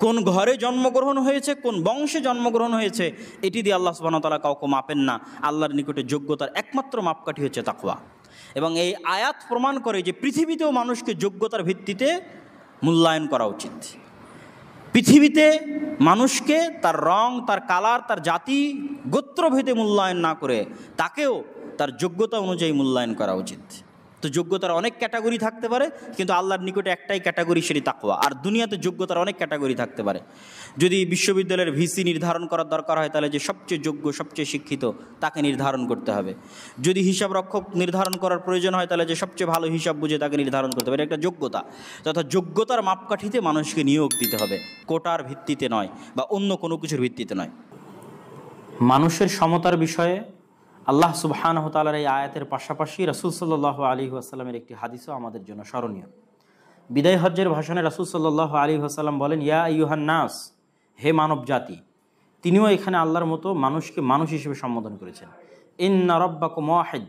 Speaker 1: কোন ঘরে জন্মগ্রহণ হয়েছে, কোন বংশে জন্মগ্রহণ হয়েছে, এটি দিয়ে আল্লাহ সুবহানাহু ওয়া তাআলা কাউকে মাপেন না। আল্লাহর নিকটে যোগ্যতার একমাত্র মাপকাঠি হচ্ছে তাকওয়া। এবং এই আয়াত প্রমাণ করে যে পৃথিবীতেও মানুষকে যোগ্যতার ভিত্তিতে মূল্যায়ন করা উচিত। পৃথিবীতে মানুষকে তার রং, তার কালার, তার জাতি, গোত্রভেদে মূল্যায়ন না করে তাকেও তার যোগ্যতা অনুযায়ী মূল্যায়ন করা উচিত। তো যোগ্যতার অনেক ক্যাটাগরি থাকতে পারে, কিন্তু আল্লাহর নিকটে একটাই ক্যাটাগরি, সেটি তাকওয়া। আর দুনিয়াতে যোগ্যতার অনেক ক্যাটাগরি থাকতে পারে। যদি বিশ্ববিদ্যালয়ের ভিসি নির্ধারণ করার দরকার হয়, তাহলে যে সবচেয়ে যোগ্য, সবচেয়ে শিক্ষিত তাকে নির্ধারণ করতে হবে। যদি হিসাব রক্ষক নির্ধারণ করার প্রয়োজন হয়, তাহলে যে সবচেয়ে ভালো হিসাব বুঝে তাকে নির্ধারণ করতে হবে। এটা একটা যোগ্যতা। তথা যোগ্যতার মাপকাঠিতে মানুষকে নিয়োগ দিতে হবে, কোটার ভিত্তিতে নয় বা অন্য কোনো কিছুর ভিত্তিতে নয়। মানুষের সমতার বিষয়ে আল্লাহ সুবহানাহু ওয়া তাআলার এই আয়াতের পাশাপাশি রাসূল সাল্লাল্লাহু আলাইহি ওয়াসাল্লামের একটি হাদিসও আমাদের জন্য স্মরণীয়। বিদায় হজ্জের ভাষণে রাসূল সাল্লাল্লাহু আলাইহি ওয়াসাল্লাম বলেন, ইয়া আইয়ুহান নাস, হে মানব জাতি। তিনিও এখানে আল্লাহর মতো মানুষকে মানুষ হিসেবে সম্বোধন করেছেন। ইন্না রাব্বাকুম ওয়াহিদ,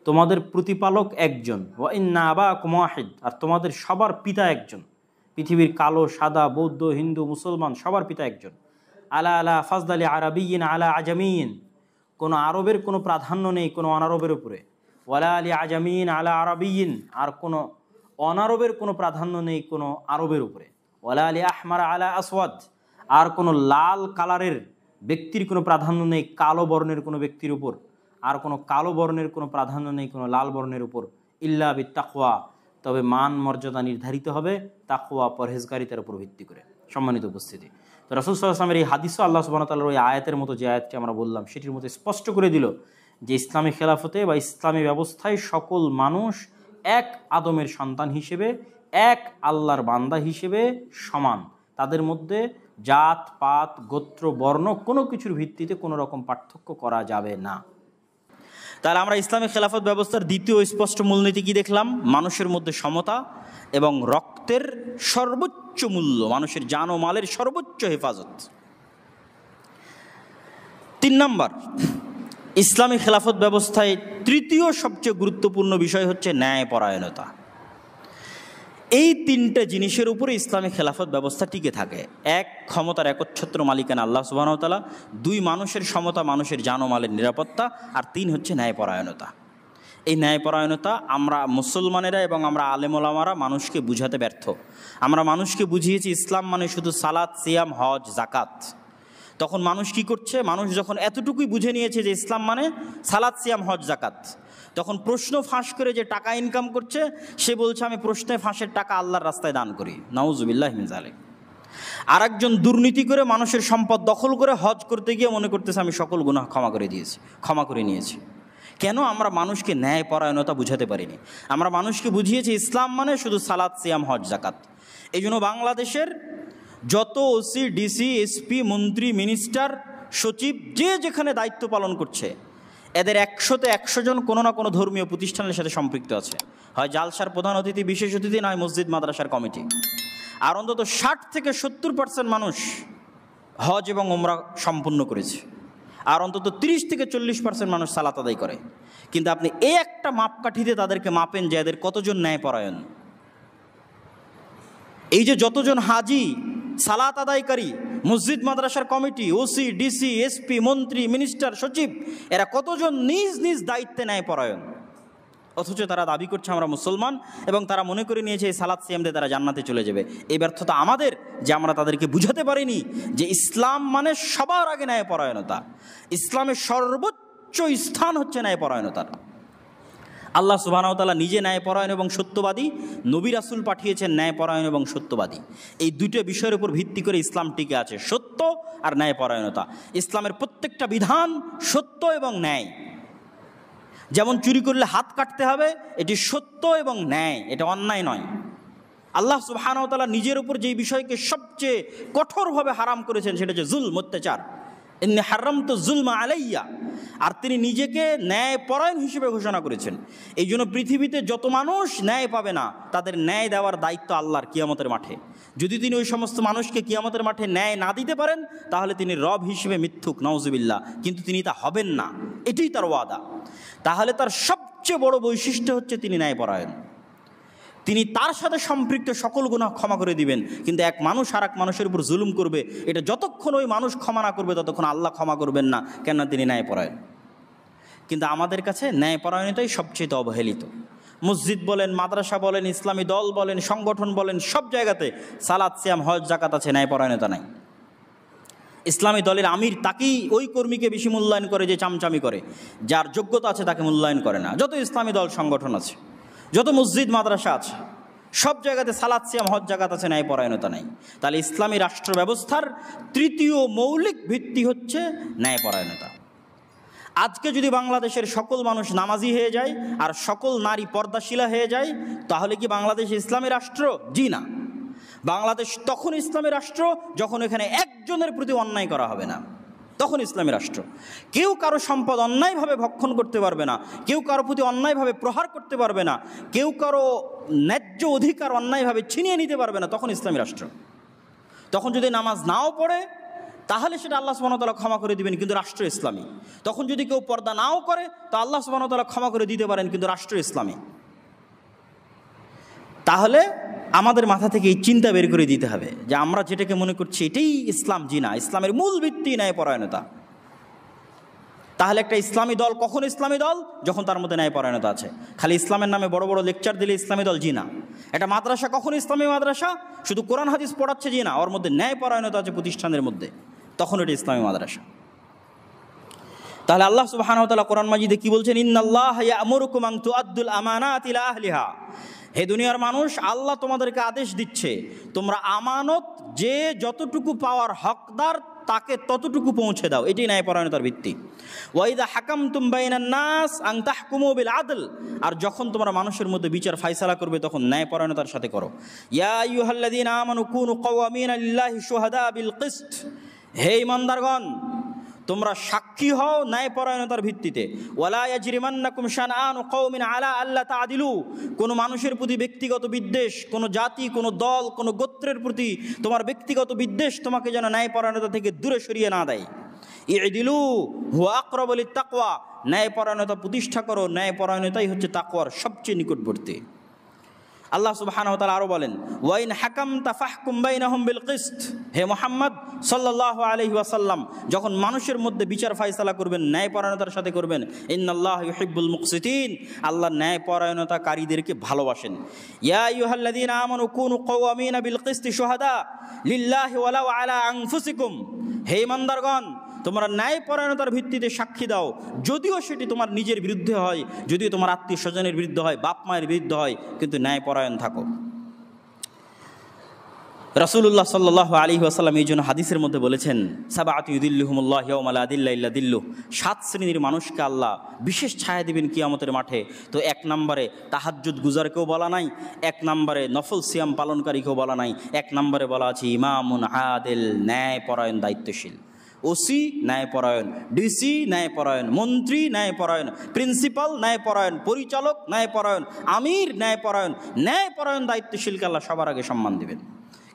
Speaker 1: তোমাদের প্রতিপালক একজন। ওয়া ইন্না আবাকুম ওয়াহিদ, আর তোমাদের সবার পিতা একজন। পৃথিবীর কালো সাদা, বৌদ্ধ, হিন্দু, মুসলমান সবার পিতা একজন। আলা আলা ফাজদালি আরাবিয়িন আলা আজামিয়িন, কোনো আরবের কোনো প্রাধান্য নেই কোনো অনারবের উপরে। ওয়ালা আলি আজামিন আলা আরাবিয়িন, আর কোনো অনারবের কোনো প্রাধান্য নেই কোনো আরবের উপরে। ওয়ালা লি আহমার আলা আসওয়াদ, আর কোনো লাল কালারের ব্যক্তির কোনো প্রাধান্য নেই কালো বর্ণের কোনো ব্যক্তির উপর, আর কোনো কালো বর্ণের কোনো প্রাধান্য নেই কোনো লাল বর্ণের উপর, ইল্লা বিত তাকওয়া, তবে মান মর্যাদা নির্ধারিত হবে তাকওয়া পরহেজগারিতার উপর ভিত্তি করে। সম্মানিত উপস্থিতি, তো রাসূল সাল্লাল্লাহু আলাইহি ওয়াসাল্লামের এই হাদিসও আল্লাহ সুবহানাহু ওয়া তাআলার ওই আয়াতের মতো, যে আয়াতটি আমরা বললাম সেটির মতো স্পষ্ট করে দিল যে ইসলামী খেলাফতে বা ইসলামী ব্যবস্থায় সকল মানুষ এক আদমের সন্তান হিসেবে, এক আল্লাহর বান্দা হিসেবে সমান। তাদের মধ্যে জাত পাত গোত্র বর্ণ কোনো কিছুর ভিত্তিতে কোনো রকম পার্থক্য করা যাবে না। তাহলে আমরা ইসলামী খেলাফত ব্যবস্থার দ্বিতীয় স্পষ্ট মূলনীতি কি দেখলাম? মানুষের মধ্যে সমতা এবং রক্তের সর্বোচ্চ মূল্য, মানুষের জান ও মালের সর্বোচ্চ হেফাজত। 3 নম্বর, ইসলামী খেলাফত ব্যবস্থায় তৃতীয় সবচেয়ে গুরুত্বপূর্ণ বিষয় হচ্ছে ন্যায়পরায়ণতা। এই 3টে জিনিসের উপরে ইসলামী খেলাফত ব্যবস্থা টিকে থাকে। 1, ক্ষমতার একচ্ছত্র মালিকানা আল্লাহ সুবহানাহু ওয়া তাআলা। 2, মানুষের সমতা, মানুষের জান ও মালের নিরাপত্তা। আর 3 হচ্ছে ন্যায়পরায়ণতা। এই ন্যায়পরায়ণতা আমরা মুসলমানেরা এবং আমরা আলেম ওলামারা মানুষকে বুঝাতে ব্যর্থ। আমরা মানুষকে বুঝিয়েছি ইসলাম মানে শুধু সালাত, সিয়াম, হজ, জাকাত। তখন মানুষ কি করছে? মানুষ যখন এতটুকুই বুঝে নিয়েছে যে ইসলাম মানে সালাত, সিয়াম, হজ, জাকাত, তখন প্রশ্ন ফাঁস করে যে টাকা ইনকাম করছে সে বলছে আমি প্রশ্নে ফাঁসের টাকা আল্লাহর রাস্তায় দান করি। নাউজুবিল্লাহি মিন যালিক। আর একজন দুর্নীতি করে মানুষের সম্পদ দখল করে হজ করতে গিয়ে মনে করতেছে আমি সকল গুনাহ ক্ষমা করে নিয়েছি। কেন? আমরা মানুষকে ন্যায়পরায়ণতা বুঝাতে পারিনি। আমরা মানুষকে বুঝিয়েছি ইসলাম মানে শুধু সালাত, সিয়াম, হজ, জাকাত। এই জন্য বাংলাদেশের যত ওসি, ডিসি, এসপি, মন্ত্রী, মিনিস্টার, সচিব যে যেখানে দায়িত্ব পালন করছে, এদের 100তে 100 জন কোনো না কোনো ধর্মীয় প্রতিষ্ঠানের সাথে সম্পৃক্ত আছে। হয় জালসার প্রধান অতিথি, বিশেষ অতিথি, নয় মসজিদ মাদ্রাসার কমিটি। আর অন্তত 60 থেকে 70% মানুষ হজ এবং উমরা সম্পূর্ণ করেছে। আর অন্তত 30 থেকে 40% মানুষ সালাত আদায় করে। কিন্তু আপনি এই একটা মাপকাঠিতে তাদেরকে মাপেন যে এদের কতজন ন্যায়পরায়ণ। এই যে যতজন হাজি, সালাত আদায়কারী, মসজিদ মাদ্রাসার কমিটি, ওসি, ডিসি, এসপি, মন্ত্রী, মিনিস্টার, সচিব, এরা কতজন নিজ নিজ দায়িত্বে ন্যায়পরায়ণ। অথচ তারা দাবি করছে আমরা মুসলমান এবং তারা মনে করে নিয়েছে এই সালাত সিয়াম দিয়ে তারা জান্নাতে চলে যাবে। এই ব্যর্থতা আমাদের যে আমরা তাদেরকে বুঝাতে পারিনি যে ইসলাম মানে সবার আগে ন্যায়পরায়ণতা। ইসলামের সর্বোচ্চ স্থান হচ্ছে ন্যায়পরায়ণতার। আল্লাহ সুবহানাহু ওয়া তাআলা নিজে ন্যায়পরায়ণ এবং সত্যবাদী, নবী রাসূল পাঠিয়েছেন ন্যায়পরায়ণ এবং সত্যবাদী। এই দুটো বিষয়ের উপর ভিত্তি করে ইসলাম টিকে আছে, সত্য আর ন্যায়পরায়ণতা। ইসলামের প্রত্যেকটা বিধান সত্য এবং ন্যায়। যেমন চুরি করলে হাত কাটতে হবে, এটি সত্য এবং ন্যায়, এটা অন্যায় নয়। আল্লাহ সুবহানাহু ওয়া তাআলা নিজের উপর যেই বিষয়কে সবচেয়ে কঠোরভাবে হারাম করেছেন সেটা হচ্ছে জুলম, অত্যাচার। ইন্নী হারামতু যুলমা আলাইয়া। আর তিনি নিজেকে ন্যায়পরায়ণ হিসেবে ঘোষণা করেছেন। এই জন্য পৃথিবীতে যত মানুষ ন্যায় পাবে না তাদের ন্যায় দেওয়ার দায়িত্ব আল্লাহর কিয়ামতের মাঠে। যদি তিনি ওই সমস্ত মানুষকে কিয়ামতের মাঠে ন্যায় না দিতে পারেন তাহলে তিনি রব হিসেবে মিথ্যুক, নাউজুবিল্লাহ। কিন্তু তিনি তা হবেন না, এটাই তার ওয়াদা। তাহলে তার সবচেয়ে বড় বৈশিষ্ট্য হচ্ছে তিনি ন্যায়পরায়ণ। তিনি তার সাথে সম্পৃক্ত সকল গুনাহ ক্ষমা করে দিবেন। কিন্তু এক মানুষ আর এক মানুষের উপর জুলুম করবে, এটা যতক্ষণ ওই মানুষ ক্ষমা না করবে ততক্ষণ আল্লাহ ক্ষমা করবেন না, কেননা তিনি ন্যায়পরায়ণ। কিন্তু আমাদের কাছে ন্যায়পরায়ণতাই সবচেয়ে অবহেলিত। মসজিদ বলেন, মাদ্রাসা বলেন, ইসলামী দল বলেন, সংগঠন বলেন, সব জায়গাতে সালাত, সিয়াম, হজ, জাকাত আছে, ন্যায়পরায়ণতা নাই। ইসলামী দলের আমির তাকেই, ওই কর্মীকে বেশি মূল্যায়ন করে যে চামচামি করে, যার যোগ্যতা আছে তাকে মূল্যায়ন করে না। যত ইসলামী দল সংগঠন আছে, যত মসজিদ মাদ্রাসা আছে, সব জায়গাতে সালাত, সিয়াম, হজ, জাকাত আছে, ন্যায়পরায়ণতা নাই। তাহলে ইসলামী রাষ্ট্র ব্যবস্থার তৃতীয় মৌলিক ভিত্তি হচ্ছে ন্যায়পরায়ণতা। আজকে যদি বাংলাদেশের সকল মানুষ নামাজি হয়ে যায় আর সকল নারী পর্দাশীলা হয়ে যায় তাহলে কি বাংলাদেশ ইসলামী রাষ্ট্র? জি না। বাংলাদেশ তখন ইসলামী রাষ্ট্র যখন এখানে একজনের প্রতি অন্যায় করা হবে না, তখন ইসলামী রাষ্ট্র। কেউ কারো সম্পদ অন্যায়ভাবে ভক্ষণ করতে পারবে না, কেউ কারো প্রতি অন্যায়ভাবে প্রহার করতে পারবে না, কেউ কারো ন্যায্য অধিকার অন্যায়ভাবে ছিনিয়ে নিতে পারবে না, তখন ইসলামী রাষ্ট্র। তখন যদি নামাজ নাও পড়ে তাহলে সেটা আল্লাহ সুবহানাহু ওয়া তাআলা ক্ষমা করে দিবেন, কিন্তু রাষ্ট্র ইসলামী। তখন যদি কেউ পর্দা নাও করে তা আল্লাহ সুবহানাহু ওয়া তাআলা ক্ষমা করে দিতে পারেন, কিন্তু রাষ্ট্র ইসলামী। তাহলে আমাদের মাথা থেকে এই চিন্তা বের করে দিতে হবে যে আমরা যেটাকে মনে করছি এটাই ইসলাম, জি না। ইসলামের মূল ভিত্তি ন্যায়পরায়ণতা। তাহলে একটা ইসলামী দল কখন ইসলামী দল? যখন তার মধ্যে ন্যায়পরায়ণতা আছে। খালি ইসলামের নামে বড় বড় লেকচার দিলে ইসলামী দল জি না। একটা মাদ্রাসা কখন ইসলামী মাদ্রাসা? শুধু কোরআন হাদিস পড়াচ্ছে জি না, ওর মধ্যে ন্যায়পরায়ণতা আছে প্রতিষ্ঠানের মধ্যে, তখন এটা ইসলামী মাদ্রাসা। তাহলে আল্লাহ সুবহানাহু ওয়া তাআলা কোরআন মাজিদে কি বলছেন? ইন্নাল্লাহা ইয়া'মুরুকুম আন তুআদ্দুল আমানাতি ইলা আহলিহা। হে দুনিয়ার মানুষ, আল্লাহ তোমাদেরকে আদেশ দিচ্ছে তোমরা আমানত যে যতটুকু পাওয়ার হকদার তাকে ততটুকু পৌঁছে দাও। এটাই ন্যায়পরায়ণতার ভিত্তি। ওয়াইদা হাকামতুম বাইনান নাস আন তাহকুমু বিল আদল। আর যখন তোমরা মানুষের মধ্যে বিচার ফায়সালা করবে তখন ন্যায়পরায়ণতার সাথে করো। ইয়া আইয়ুহাল্লাযীনা আমানু কুনু কাওয়ামিনা লিল্লাহি শুহাদা বিল কিসত। হে ঈমানদারগণ, তোমরা সাক্ষী হও ন্যায়পরায়ণতার ভিত্তিতে। ওয়ালা ইয়াজরিমান্নাকুম শানআনু কওমিন আলা আল্লা তা'দিলু। কোনো মানুষের প্রতি ব্যক্তিগত বিদ্বেষ, কোনো জাতি, কোনো দল, কোনো গোত্রের প্রতি তোমার ব্যক্তিগত বিদ্বেষ তোমাকে যেন ন্যায়পরায়ণতা থেকে দূরে সরিয়ে না দেয়। ই'দিলু হুয়া আকরাবু লিত-তাকওয়া। ন্যায়পরায়ণতা প্রতিষ্ঠা করো, ন্যায়পরায়ণতাই হচ্ছে তাকওয়ার সবচেয়ে নিকটবর্তী। আল্লাহ সুবহানাহু ওয়া তাআলা আরো বলেন, ওয়াইন হাকামতা ফাহকুম বাইনাহুম বিল কিসত। হে মুহাম্মদ সাল্লাল্লাহু আলাইহি ওয়াসাল্লাম, যখন মানুষের মধ্যে বিচার ফায়সালা করবেন ন্যায়পরায়ণতার সাথে করবেন। ইন্নাল্লাহা ইউহিব্বুল মুকসিতিন। আল্লাহ ন্যায়পরায়ণতাকারীদেরকে ভালোবাসেন। ইয়া আইয়ুহাল্লাযীনা আমানু কুনু কাওয়ামিনা বিল কিসতি শুহাদা লিল্লাহি ওয়ালাউ আলা আনফুসিকুম। হে ঈমানদারগণ, তোমরা ন্যায়পরায়ণতার ভিত্তিতে সাক্ষী দাও, যদিও সেটি তোমার নিজের বিরুদ্ধে হয়, যদিও তোমার আত্মীয় স্বজনের বিরুদ্ধে হয়, বাপ মায়ের বিরুদ্ধে হয়, কিন্তু ন্যায়পরায়ণ থাকো। রাসূলুল্লাহ সাল্লাল্লাহু আলাইহি ওয়াসাল্লাম এই জন্য হাদিসের মধ্যে বলেছেন, সাবআতু ইউদিল্লুহুমুল্লাহু ইয়াওমা লা দিল্লা ইল্লা দিল্লুহ। 7 শ্রেণীর মানুষকে আল্লাহ বিশেষ ছায়া দিবেন কিয়ামতের মাঠে। তো 1 নম্বরে তাহাজ্জুদ গুজারকেও বলা নাই, 1 নম্বরে নফল সিয়াম পালনকারীকেও বলা নাই, 1 নম্বরে বলা আছে ইমামুন আদিল, ন্যায়পরায়ণ দায়িত্বশীল। ওসি ন্যায়পরায়ণ, ডিসি ন্যায়পরায়ণ, মন্ত্রী ন্যায়পরায়ণ, প্রিন্সিপাল ন্যায়পরায়ণ, পরিচালক ন্যায়পরায়ণ, আমির ন্যায়পরায়ণ। ন্যায়পরায়ণ দায়িত্বশীলকে আল্লাহ সবার আগে সম্মান দিবেন,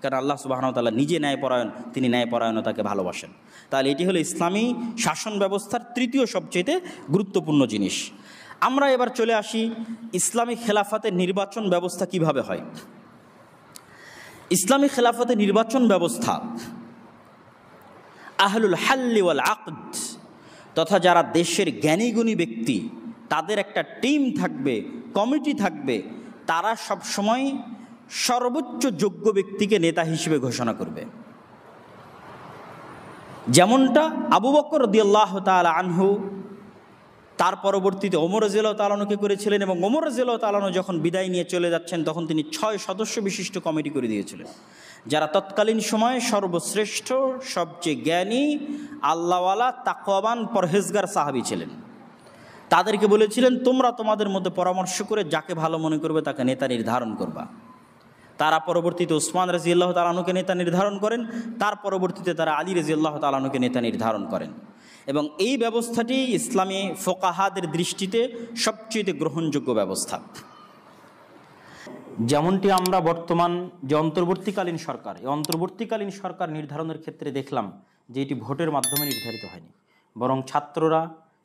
Speaker 1: কারণ আল্লাহ সুবহানাহু ওয়া তাআলা নিজে ন্যায়পরায়ণ, তিনি ন্যায়পরায়ণতাকে ভালোবাসেন। তাহলে এটি হলো ইসলামী শাসন ব্যবস্থার তৃতীয় সবচেয়ে গুরুত্বপূর্ণ জিনিস। আমরা এবার চলে আসি ইসলামী খেলাফতের নির্বাচন ব্যবস্থা কিভাবে হয়। ইসলামী খেলাফতের নির্বাচন ব্যবস্থা আহলুল হাল্লি ওয়াল আকদ তথা যারা দেশের জ্ঞানীগুণী ব্যক্তি, তাদের একটা টিম থাকবে, কমিটি থাকবে, তারা সবসময় সর্বোচ্চ যোগ্য ব্যক্তিকে নেতা হিসেবে ঘোষণা করবে। যেমনটা আবু বকর রাদিয়াল্লাহু তাআলা আনহু তার পরবর্তীতে ওমর রাদিয়াল্লাহু তাআলা আনহুকে করেছিলেন, এবং ওমর রাদিয়াল্লাহু তাআলা আনহু যখন বিদায় নিয়ে চলে যাচ্ছেন তখন তিনি 6 সদস্য বিশিষ্ট কমিটি করে দিয়েছিলেন, যারা তৎকালীন সময়ে সর্বশ্রেষ্ঠ, সবচেয়ে জ্ঞানী, আল্লাহওয়ালা, তাকওয়াবান, পরহেজগার সাহাবী ছিলেন। তাদেরকে বলেছিলেন, তোমরা তোমাদের মধ্যে পরামর্শ করে যাকে ভালো মনে করবে তাকে নেতা নির্ধারণ করবা। তারা পরবর্তীতে ওসমান রাদিয়াল্লাহু তাআলা আনহুকে নেতা নির্ধারণ করেন, তার পরবর্তীতে তারা আলী রাদিয়াল্লাহু তাআলা আনহুকে নেতা নির্ধারণ করেন। এবং এই ব্যবস্থাটি ইসলামী ফোকাহাদের দৃষ্টিতে সবচেয়ে গ্রহণযোগ্য ব্যবস্থা। যেমনটি আমরা বর্তমান যে অন্তর্বর্তীকালীন সরকার, এই অন্তর্বর্তীকালীন সরকার নির্ধারণের ক্ষেত্রে দেখলাম যে এটি ভোটের মাধ্যমে নির্ধারিত হয়নি, বরং ছাত্ররা,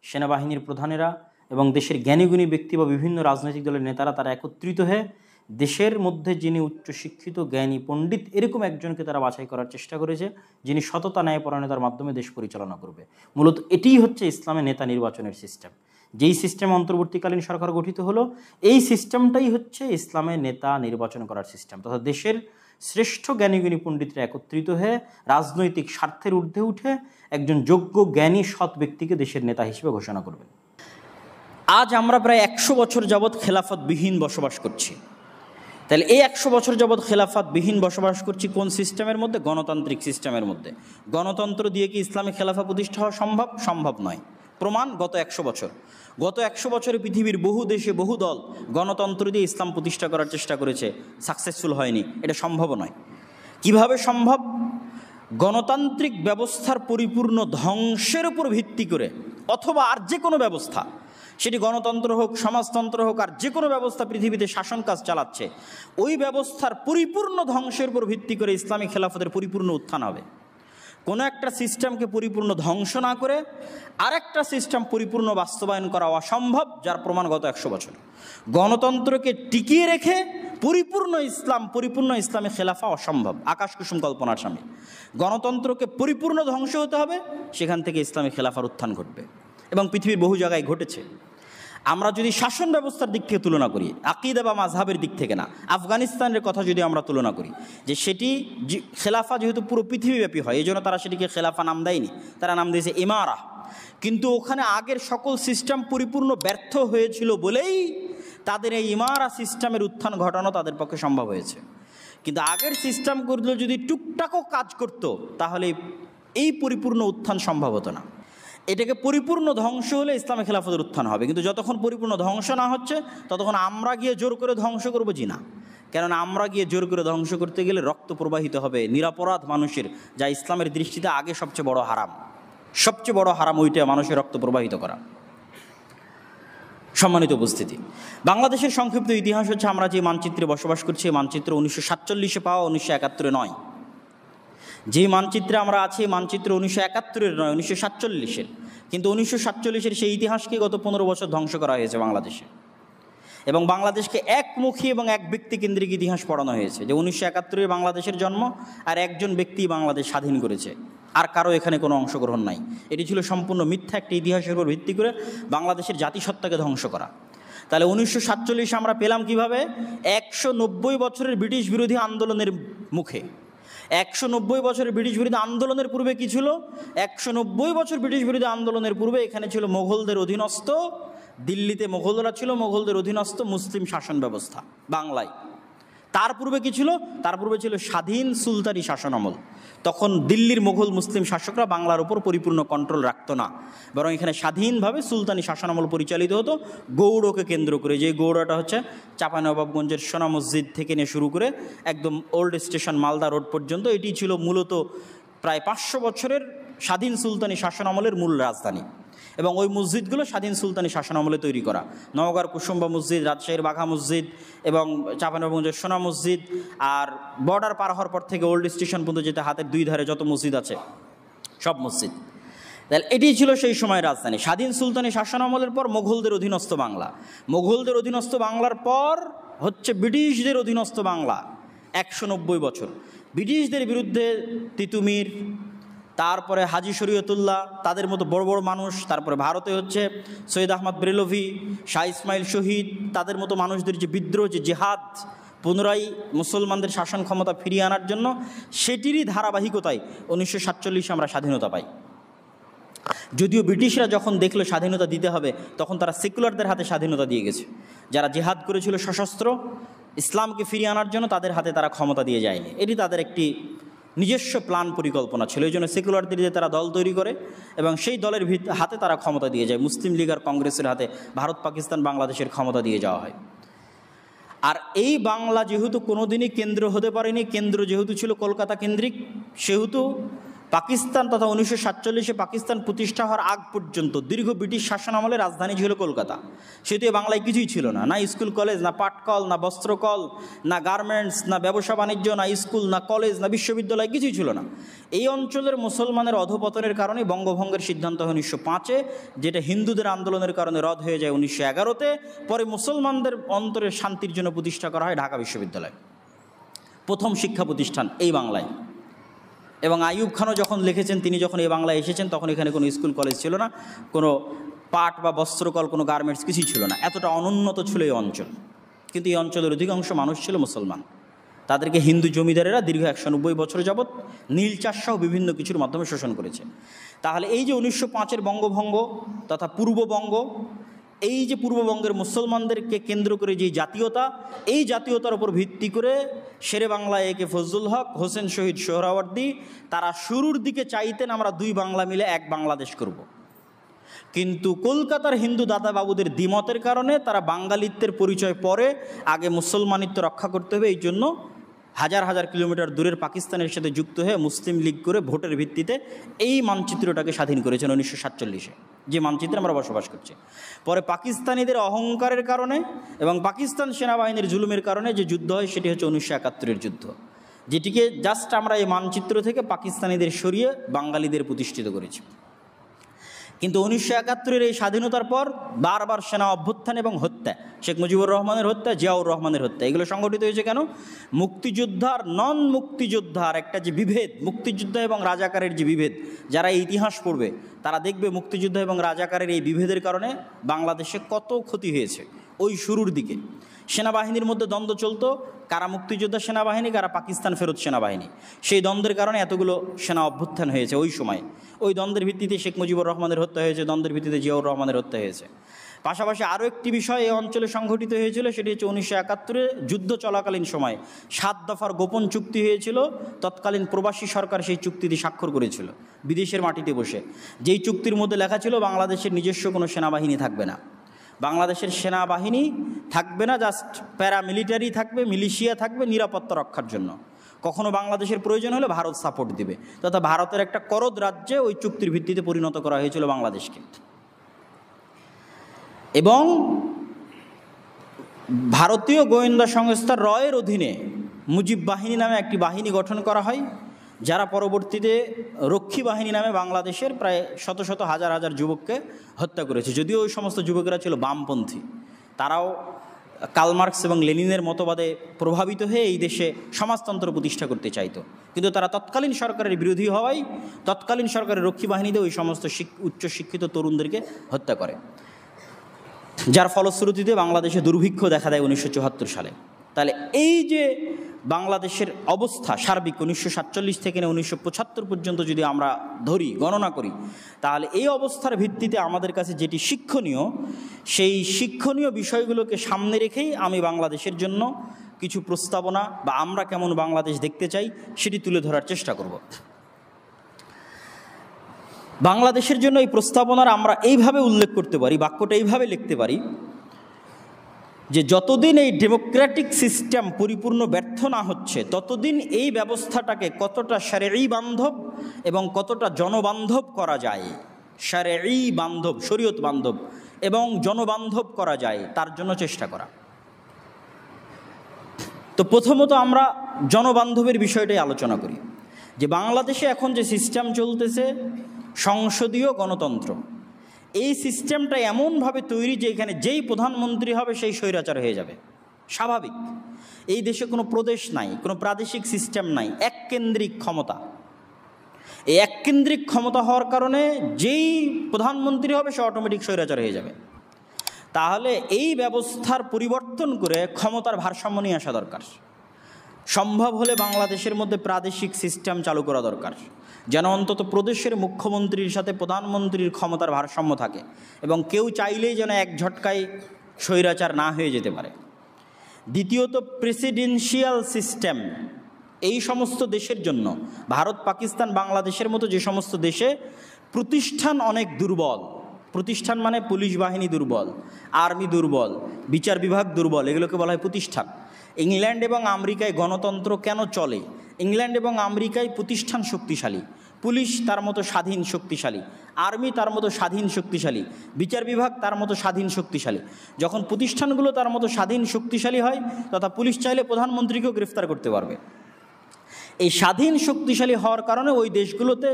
Speaker 1: সেনাবাহিনীর প্রধানেরা এবং দেশের জ্ঞানীগুণী ব্যক্তি বা বিভিন্ন রাজনৈতিক দলের নেতারা তারা একত্রিত হয়ে দেশের মধ্যে যিনি উচ্চশিক্ষিত, জ্ঞানী, পণ্ডিত এরকম একজনকে তারা বাছাই করার চেষ্টা করেছে, যিনি সততা, ন্যায়পরায়ণতার মাধ্যমে দেশ পরিচালনা করবে। মূলত এটিই হচ্ছে ইসলামের নেতা নির্বাচনের সিস্টেম। যেই সিস্টেম অন্তর্বর্তীকালীন সরকার গঠিত হলো, এই সিস্টেমটাই হচ্ছে ইসলামের নেতা নির্বাচন করার সিস্টেম, তথা দেশের শ্রেষ্ঠ জ্ঞানীগুণী পণ্ডিতরা একত্রিত হয়ে রাজনৈতিক স্বার্থের ঊর্ধ্বে উঠে একজন যোগ্য, জ্ঞানী, সৎ ব্যক্তিকে দেশের নেতা হিসেবে ঘোষণা করবেন। আজ আমরা প্রায় 100 বছর যাবৎ খেলাফতবিহীন বসবাস করছি। তাহলে এই 100 বছর যাবৎ খেলাফতবিহীন বসবাস করছি কোন সিস্টেমের মধ্যে? গণতান্ত্রিক সিস্টেমের মধ্যে। গণতন্ত্র দিয়ে কি ইসলামী খেলাফা প্রতিষ্ঠা হওয়া সম্ভব? সম্ভব নয়। প্রমাণ গত 100 বছর। গত 100 বছরে পৃথিবীর বহু দেশে, বহু দল গণতন্ত্র দিয়ে ইসলাম প্রতিষ্ঠা করার চেষ্টা করেছে, সাকসেসফুল হয়নি। এটা সম্ভব নয়। কিভাবে সম্ভব? গণতান্ত্রিক ব্যবস্থার পরিপূর্ণ ধ্বংসের উপর ভিত্তি করে, অথবা আর যে কোনো ব্যবস্থা, সেটি গণতন্ত্র হোক, সমাজতন্ত্র হোক, আর যে কোনো ব্যবস্থা পৃথিবীতে শাসন কাজ চালাচ্ছে, ওই ব্যবস্থার পরিপূর্ণ ধ্বংসের উপর ভিত্তি করে ইসলামী খেলাফতের পরিপূর্ণ উত্থান হবে। কোনো একটা সিস্টেমকে পরিপূর্ণ ধ্বংস না করে আরেকটা সিস্টেম পরিপূর্ণ বাস্তবায়ন করা অসম্ভব, যার প্রমাণ গত 100 বছর। গণতন্ত্রকে টিকিয়ে রেখে পরিপূর্ণ ইসলামী খেলাফা অসম্ভব, আকাশ কুসুম কল্পনার সামনে। গণতন্ত্রকে পরিপূর্ণ ধ্বংস হতে হবে, সেখান থেকে ইসলামী খেলাফার উত্থান ঘটবে। এবং পৃথিবীর বহু জায়গায় ঘটেছে। আমরা যদি শাসন ব্যবস্থার দিক থেকে তুলনা করি, আকিদা বা মাযহাবের দিক থেকে না, আফগানিস্তানের কথা যদি আমরা তুলনা করি, যে সেটি খেলাফা যেহেতু পুরো পৃথিবীব্যাপী হয়, এই জন্য তারা সেটিকে খেলাফা নাম দেয়নি, তারা নাম দিয়েছে ইমারা। কিন্তু ওখানে আগের সকল সিস্টেম পরিপূর্ণ ব্যর্থ হয়েছিল বলেই তাদের এই ইমারা সিস্টেমের উত্থান ঘটানো তাদের পক্ষে সম্ভব হয়েছে। কিন্তু আগের সিস্টেমগুলো যদি টুকটাকও কাজ করতো তাহলে এই পরিপূর্ণ উত্থান সম্ভব হতো না। এটাকে পরিপূর্ণ ধ্বংস হলে ইসলামী খেলাফতের উত্থান হবে, কিন্তু যতক্ষণ পরিপূর্ণ ধ্বংস না হচ্ছে ততক্ষণ আমরা গিয়ে জোর করে ধ্বংস করবো জি না। কেননা আমরা গিয়ে জোর করে ধ্বংস করতে গেলে রক্ত প্রবাহিত হবে নিরাপরাধ মানুষের, যা ইসলামের দৃষ্টিতে আগে সবচেয়ে বড় হারাম। সবচেয়ে বড় হারাম ওইটা, মানুষের রক্ত প্রবাহিত করা। সম্মানিত উপস্থিতি, বাংলাদেশের সংক্ষিপ্ত ইতিহাস হচ্ছে, আমরা যে মানচিত্রে বসবাস করছি এই মানচিত্র 1947-এ পাওয়া, 1971-এ নয়। যে মানচিত্রে আমরা আছি মানচিত্র 1971-এর নয়, 1947-এর। কিন্তু 1947-এর সেই ইতিহাসকে গত 15 বছর ধ্বংস করা হয়েছে বাংলাদেশে, এবং বাংলাদেশকে একমুখী এবং এক ব্যক্তি কেন্দ্রিক ইতিহাস পড়ানো হয়েছে, যে 1971-এ বাংলাদেশের জন্ম আর একজন ব্যক্তি বাংলাদেশ স্বাধীন করেছে, আর কারো এখানে কোনো অংশগ্রহণ নাই। এটি ছিল সম্পূর্ণ মিথ্যা একটি ইতিহাসের উপর ভিত্তি করে বাংলাদেশের জাতিসত্তাকে ধ্বংস করা। তাহলে 1947 আমরা পেলাম কিভাবে? 190 বছরের ব্রিটিশ বিরোধী আন্দোলনের মুখে। 190 বছরের ব্রিটিশ বিরোধী আন্দোলনের পূর্বে কি ছিল? 190 বছর ব্রিটিশ বিরোধী আন্দোলনের পূর্বে এখানে ছিল মোগলদের অধীনস্থ, দিল্লিতে মোগলরা ছিল, মোগলদের অধীনস্থ মুসলিম শাসন ব্যবস্থা বাংলায়। তার পূর্বে কি ছিল? তার পূর্বে ছিল স্বাধীন সুলতানি শাসন আমল। তখন দিল্লির মোগল মুসলিম শাসকরা বাংলার উপর পরিপূর্ণ কন্ট্রোল রাখতো না, বরং এখানে স্বাধীনভাবে সুলতানি শাসন আমল পরিচালিত হতো গৌড়কে কেন্দ্র করে। যে গৌড়টা হচ্ছে চাঁপাইনবাবগঞ্জের সোনা মসজিদ থেকে নিয়ে শুরু করে একদম ওল্ড স্টেশন মালদা রোড পর্যন্ত, এটি ছিল মূলত প্রায় 500 বছরের স্বাধীন সুলতানি শাসন আমলের মূল রাজধানী। এবং ওই মসজিদগুলো স্বাধীন সুলতানি শাসন আমলে তৈরি করা। নওগাঁর কুসুম্বা মসজিদ, রাজশাহীর বাঘা মসজিদ এবং চাঁপাইনবাবগঞ্জের সোনা মসজিদ, আর বর্ডার পার হওয়ার পর থেকে ওল্ড স্টেশন পর্যন্ত যেতে হাতের দুই ধারে যত মসজিদ আছে সব মসজিদ। তাহলে এটি ছিল সেই সময়ের রাজধানী। স্বাধীন সুলতানি শাসন আমলের পর মোগলদের অধীনস্থ বাংলা, মোগলদের অধীনস্থ বাংলার পর হচ্ছে ব্রিটিশদের অধীনস্থ বাংলা 190 বছর। ব্রিটিশদের বিরুদ্ধে তিতুমির, তারপরে হাজি শরীয়তুল্লাহ, তাদের মতো বড় বড় মানুষ, তারপরে ভারতে হচ্ছে সৈয়দ আহমদ বেরেলভি, শাহ ইসমাইল শহীদ, তাদের মতো মানুষদের যে বিদ্রোহ, যে জেহাদ পুনরায় মুসলমানদের শাসন ক্ষমতা ফিরিয়ে আনার জন্য, সেটিরই ধারাবাহিকতায় 1947 আমরা স্বাধীনতা পাই। যদিও ব্রিটিশরা যখন দেখলো স্বাধীনতা দিতে হবে, তখন তারা সেকুলারদের হাতে স্বাধীনতা দিয়ে গেছে। যারা জেহাদ করেছিল সশস্ত্র ইসলামকে ফিরিয়ে আনার জন্য, তাদের হাতে তারা ক্ষমতা দিয়ে যায়নি। এটি তাদের একটি নিজস্ব প্ল্যান পরিকল্পনা ছিল। এই জন্য সেকুলারদের দিয়ে তারা দল তৈরি করে এবং সেই দলের হাতে তারা ক্ষমতা দিয়ে যায়। মুসলিম লীগ আর কংগ্রেসের হাতে ভারত, পাকিস্তান, বাংলাদেশের ক্ষমতা দিয়ে যাওয়া হয়। আর এই বাংলা যেহেতু কোনোদিনই কেন্দ্র হতে পারেনি, কেন্দ্র যেহেতু ছিল কলকাতা কেন্দ্রিক, সেহেতু পাকিস্তান তথা 1947-এ পাকিস্তান প্রতিষ্ঠা হওয়ার আগ পর্যন্ত দীর্ঘ ব্রিটিশ শাসন আমলে রাজধানী ছিল কলকাতা। সেহেতু বাংলায় কিছুই ছিল না, না স্কুল কলেজ, না পাটকল, না বস্ত্রকল, না গার্মেন্টস, না ব্যবসা বাণিজ্য, না স্কুল, না কলেজ, না বিশ্ববিদ্যালয়, কিছুই ছিল না। এই অঞ্চলের মুসলমানের অধপতনের কারণে বঙ্গভঙ্গের সিদ্ধান্ত হয় 1905-এ, যেটা হিন্দুদের আন্দোলনের কারণে রদ হয়ে যায় 1911-তে। পরে মুসলমানদের অন্তরের শান্তির জন্য প্রতিষ্ঠা করা হয় ঢাকা বিশ্ববিদ্যালয়, প্রথম শিক্ষা প্রতিষ্ঠান এই বাংলায়। এবং আইয়ুব খানও যখন লিখেছেন, তিনি যখন এই বাংলায় এসেছেন, তখন এখানে কোনো স্কুল কলেজ ছিল না, কোনো পাট বা বস্ত্রকল, কোনো গার্মেন্টস কিছুই ছিল না। এতটা অনুন্নত ছিল এই অঞ্চল। কিন্তু এই অঞ্চলের অধিকাংশ মানুষ ছিল মুসলমান। তাদেরকে হিন্দু জমিদারেরা দীর্ঘ 190 বছর যাবৎ নীল চাষ সহ বিভিন্ন কিছুর মাধ্যমে শোষণ করেছে। তাহলে এই যে 1905-এর বঙ্গভঙ্গ তথা পূর্ববঙ্গ, এই যে পূর্ববঙ্গের মুসলমানদেরকে কেন্দ্র করে যে জাতীয়তা, এই জাতীয়তার উপর ভিত্তি করে শেরে বাংলা একে ফজলুল হক, হোসেন শহীদ সোহরাওয়ার্দী, তারা শুরুর দিকে চাইতেন আমরা দুই বাংলা মিলে এক বাংলাদেশ করব। কিন্তু কলকাতার হিন্দু দাদাবাবুদের দ্বিমতের কারণে তারা বাঙালিত্বের পরিচয় পরে, আগে মুসলমানিত্ব রক্ষা করতে হবে, এই জন্য হাজার হাজার কিলোমিটার দূরের পাকিস্তানের সাথে যুক্ত হয়ে মুসলিম লীগ করে ভোটের ভিত্তিতে এই মানচিত্রটাকে স্বাধীন করেছেন 1947-এ, যে মানচিত্রে আমরা বসবাস করছি। পরে পাকিস্তানিদের অহংকারের কারণে এবং পাকিস্তান সেনাবাহিনীর জুলুমের কারণে যে যুদ্ধ হয়, সেটি হচ্ছে 1971-এর যুদ্ধ, যেটিকে জাস্ট আমরা এই মানচিত্র থেকে পাকিস্তানিদের সরিয়ে বাঙালিদের প্রতিষ্ঠিত করেছি। কিন্তু 1971-এর এই স্বাধীনতার পর বারবার সেনা অভ্যুত্থান এবং হত্যা, শেখ মুজিবুর রহমানের হত্যা, জিয়াউর রহমানের হত্যা, এগুলো সংগঠিত হয়েছে কেন? মুক্তিযোদ্ধার নন মুক্তিযোদ্ধার একটা যে বিভেদ, মুক্তিযোদ্ধা এবং রাজাকারের যে বিভেদ, যারা ইতিহাস পড়বে তারা দেখবে মুক্তিযোদ্ধা এবং রাজাকারের এই বিভেদের কারণে বাংলাদেশে কত ক্ষতি হয়েছে। ওই শুরুর দিকে সেনাবাহিনীর মধ্যে দ্বন্দ্ব চলতো, কারা মুক্তিযোদ্ধা সেনাবাহিনী, কারা পাকিস্তান ফেরত সেনাবাহিনী। সেই দ্বন্দ্বের কারণে এতগুলো সেনা অভ্যুত্থান হয়েছে ওই সময়। ওই দ্বন্দ্বের ভিত্তিতে শেখ মুজিবুর রহমানের হত্যা হয়েছে, দ্বন্দ্বের ভিত্তিতে জিয়াউর রহমানের হত্যা হয়েছে। পাশাপাশি আরও একটি বিষয় এই অঞ্চলে সংঘটিত হয়েছিল, সেটি হচ্ছে 1971-এ যুদ্ধ চলাকালীন সময় 7 দফার গোপন চুক্তি হয়েছিল। তৎকালীন প্রবাসী সরকার সেই চুক্তিটি স্বাক্ষর করেছিল বিদেশের মাটিতে বসে, যেই চুক্তির মধ্যে লেখা ছিল বাংলাদেশের নিজস্ব কোনো সেনাবাহিনী থাকবে না, বাংলাদেশের সেনাবাহিনী থাকবে না, জাস্ট প্যারামিলিটারি থাকবে, মিলিশিয়া থাকবে নিরাপত্তা রক্ষার জন্য। কখনো বাংলাদেশের প্রয়োজন হলে ভারত সাপোর্ট দিবে, তথা ভারতের একটা করদ রাজ্যে ওই চুক্তির ভিত্তিতে পরিণত করা হয়েছিল বাংলাদেশকে। এবং ভারতীয় গোয়েন্দা সংস্থা রয়ের অধীনে মুজিব বাহিনী নামে একটি বাহিনী গঠন করা হয়, যারা পরবর্তীতে রক্ষী বাহিনী নামে বাংলাদেশের প্রায় শত শত হাজার হাজার যুবককে হত্যা করেছে। যদিও ওই সমস্ত যুবকেরা ছিল বামপন্থী, তারাও কার্ল মার্কস এবং লেনিনের মতবাদে প্রভাবিত হয়ে এই দেশে সমাজতন্ত্র প্রতিষ্ঠা করতে চাইতো, কিন্তু তারা তৎকালীন সরকারের বিরোধী হওয়ায় তৎকালীন সরকারের রক্ষী বাহিনীতে ওই সমস্ত উচ্চশিক্ষিত তরুণদেরকে হত্যা করে, যার ফলশ্রুতিতে বাংলাদেশে দুর্ভিক্ষ দেখা দেয় 1974 সালে। তাহলে এই যে বাংলাদেশের অবস্থা সার্বিক 1947 থেকে 1975 পর্যন্ত যদি আমরা ধরি, গণনা করি, তাহলে এই অবস্থার ভিত্তিতে আমাদের কাছে যেটি শিক্ষণীয়, সেই শিক্ষণীয় বিষয়গুলোকে সামনে রেখেই আমি বাংলাদেশের জন্য কিছু প্রস্তাবনা বা আমরা কেমন বাংলাদেশ দেখতে চাই সেটি তুলে ধরার চেষ্টা করব। বাংলাদেশের জন্য এই প্রস্তাবনার আমরা এইভাবে উল্লেখ করতে পারি, বাক্যটা এইভাবে লিখতে পারি যে যতদিন এই ডেমোক্রেটিক সিস্টেম পরিপূর্ণ ব্যর্থ না হচ্ছে, ততদিন এই ব্যবস্থাটাকে কতটা শারঈ বান্ধব এবং কতটা জনবান্ধব করা যায়, শারঈ বান্ধব, শরীয়ত বান্ধব এবং জনবান্ধব করা যায়, তার জন্য চেষ্টা করা। তো প্রথমত আমরা জনবান্ধবের বিষয়টাই আলোচনা করি, যে বাংলাদেশে এখন যে সিস্টেম চলতেছে সংসদীয় গণতন্ত্র, এই সিস্টেমটা এমনভাবে তৈরি যে এখানে যেই প্রধানমন্ত্রী হবে সেই স্বৈরাচার হয়ে যাবে, স্বাভাবিক। এই দেশে কোনো প্রদেশ নাই, কোনো প্রাদেশিক সিস্টেম নাই, এককেন্দ্রিক ক্ষমতা। এই এককেন্দ্রিক ক্ষমতা হওয়ার কারণে যেই প্রধানমন্ত্রী হবে সে অটোমেটিক স্বৈরাচার হয়ে যাবে। তাহলে এই ব্যবস্থার পরিবর্তন করে ক্ষমতার ভারসাম্য নিয়ে আসা দরকার। সম্ভব হলে বাংলাদেশের মধ্যে প্রাদেশিক সিস্টেম চালু করা দরকার, যেন অন্তত প্রদেশের মুখ্যমন্ত্রীর সাথে প্রধানমন্ত্রীর ক্ষমতার ভারসাম্য থাকে এবং কেউ চাইলেই যেন এক ঝটকায় স্বৈরাচার না হয়ে যেতে পারে। দ্বিতীয়ত, প্রেসিডেন্সিয়াল সিস্টেম এই সমস্ত দেশের জন্য, ভারত, পাকিস্তান, বাংলাদেশের মতো যে সমস্ত দেশে প্রতিষ্ঠান অনেক দুর্বল, প্রতিষ্ঠান মানে পুলিশ বাহিনী দুর্বল, আর্মি দুর্বল, বিচার বিভাগ দুর্বল, এগুলোকে বলা হয় প্রতিষ্ঠান। ইংল্যান্ড এবং আমেরিকায় গণতন্ত্র কেন চলে? ইংল্যান্ড এবং আমেরিকায় প্রতিষ্ঠান শক্তিশালী, পুলিশ তার মতো স্বাধীন শক্তিশালী, আর্মি তার মতো স্বাধীন শক্তিশালী, বিচার বিভাগ তার মতো স্বাধীন শক্তিশালী। যখন প্রতিষ্ঠানগুলো তার মতো স্বাধীন শক্তিশালী হয়, তথা পুলিশ চাইলে প্রধানমন্ত্রীকেও গ্রেফতার করতে পারবে। এই স্বাধীন শক্তিশালী হওয়ার কারণে ওই দেশগুলোতে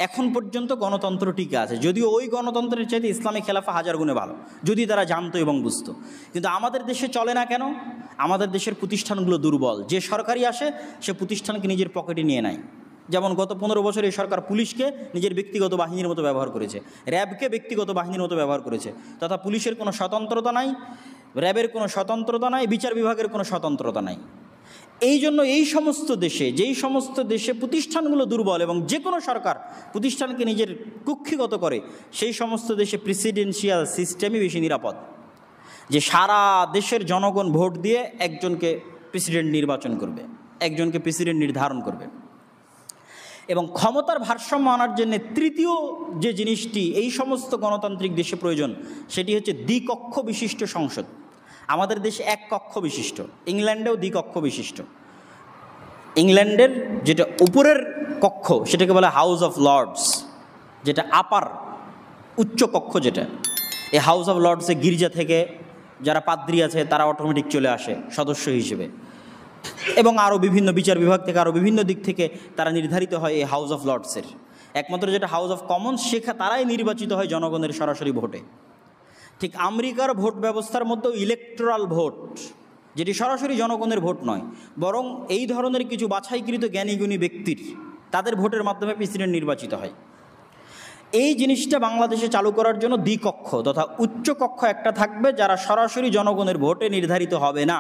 Speaker 1: এখন পর্যন্ত গণতন্ত্র টিকে আছে, যদিও ওই গণতন্ত্রের চাইতে ইসলামী খেলাফা হাজার গুণে ভালো, যদি তারা জানতো এবং বুঝতো। কিন্তু আমাদের দেশে চলে না কেন? আমাদের দেশের প্রতিষ্ঠানগুলো দুর্বল। যে সরকারি আসে সে প্রতিষ্ঠানকে নিজের পকেটে নিয়ে নেয়। যেমন গত 15 বছর এই সরকার পুলিশকে নিজের ব্যক্তিগত বাহিনীর মতো ব্যবহার করেছে, র্যাবকে ব্যক্তিগত বাহিনীর মতো ব্যবহার করেছে, তথা পুলিশের কোনো স্বতন্ত্রতা নাই, র্যাবের কোনো স্বতন্ত্রতা নাই, বিচার বিভাগের কোনো স্বতন্ত্রতা নাই। এই জন্য এই সমস্ত দেশে, যেই সমস্ত দেশে প্রতিষ্ঠানগুলো দুর্বল এবং যে কোনো সরকার প্রতিষ্ঠানকে নিজের কুক্ষিগত করে, সেই সমস্ত দেশে প্রেসিডেন্সিয়াল সিস্টেমই বেশি নিরাপদ, যে সারা দেশের জনগণ ভোট দিয়ে একজনকে প্রেসিডেন্ট নির্বাচন করবে, একজনকে প্রেসিডেন্ট নির্ধারণ করবে। এবং ক্ষমতার ভারসাম্য আনার জন্য তৃতীয় যে জিনিসটি এই সমস্ত গণতান্ত্রিক দেশে প্রয়োজন, সেটি হচ্ছে দ্বিকক্ষ বিশিষ্ট সংসদ। আমাদের দেশে এক কক্ষ বিশিষ্ট, ইংল্যান্ডেও দ্বিকক্ষ বিশিষ্ট। ইংল্যান্ডের যেটা উপরের কক্ষ সেটাকে বলে হাউস অফ লর্ডস, যেটা আপার উচ্চ কক্ষ যেটা। এই হাউস অফ লর্ডসে গির্জা থেকে যারা পাদ্রী আছে তারা অটোমেটিক চলে আসে সদস্য হিসেবে, এবং আরও বিভিন্ন বিচার বিভাগ থেকে আরও বিভিন্ন দিক থেকে তারা নির্ধারিত হয় এই হাউস অফ লর্ডসের। একমাত্র যেটা হাউস অফ কমন্স, তারাই নির্বাচিত হয় জনগণের সরাসরি ভোটে। ঠিক আমেরিকার ভোট ব্যবস্থার মধ্যেও ইলেকটোরাল ভোট, যেটি সরাসরি জনগণের ভোট নয়, বরং এই ধরনের কিছু বাছাইকৃত জ্ঞানীগুণী ব্যক্তির তাদের ভোটের মাধ্যমে প্রেসিডেন্ট নির্বাচিত হয়। এই জিনিসটা বাংলাদেশে চালু করার জন্য দ্বিকক্ষ তথা উচ্চকক্ষ একটা থাকবে, যারা সরাসরি জনগণের ভোটে নির্ধারিত হবে না,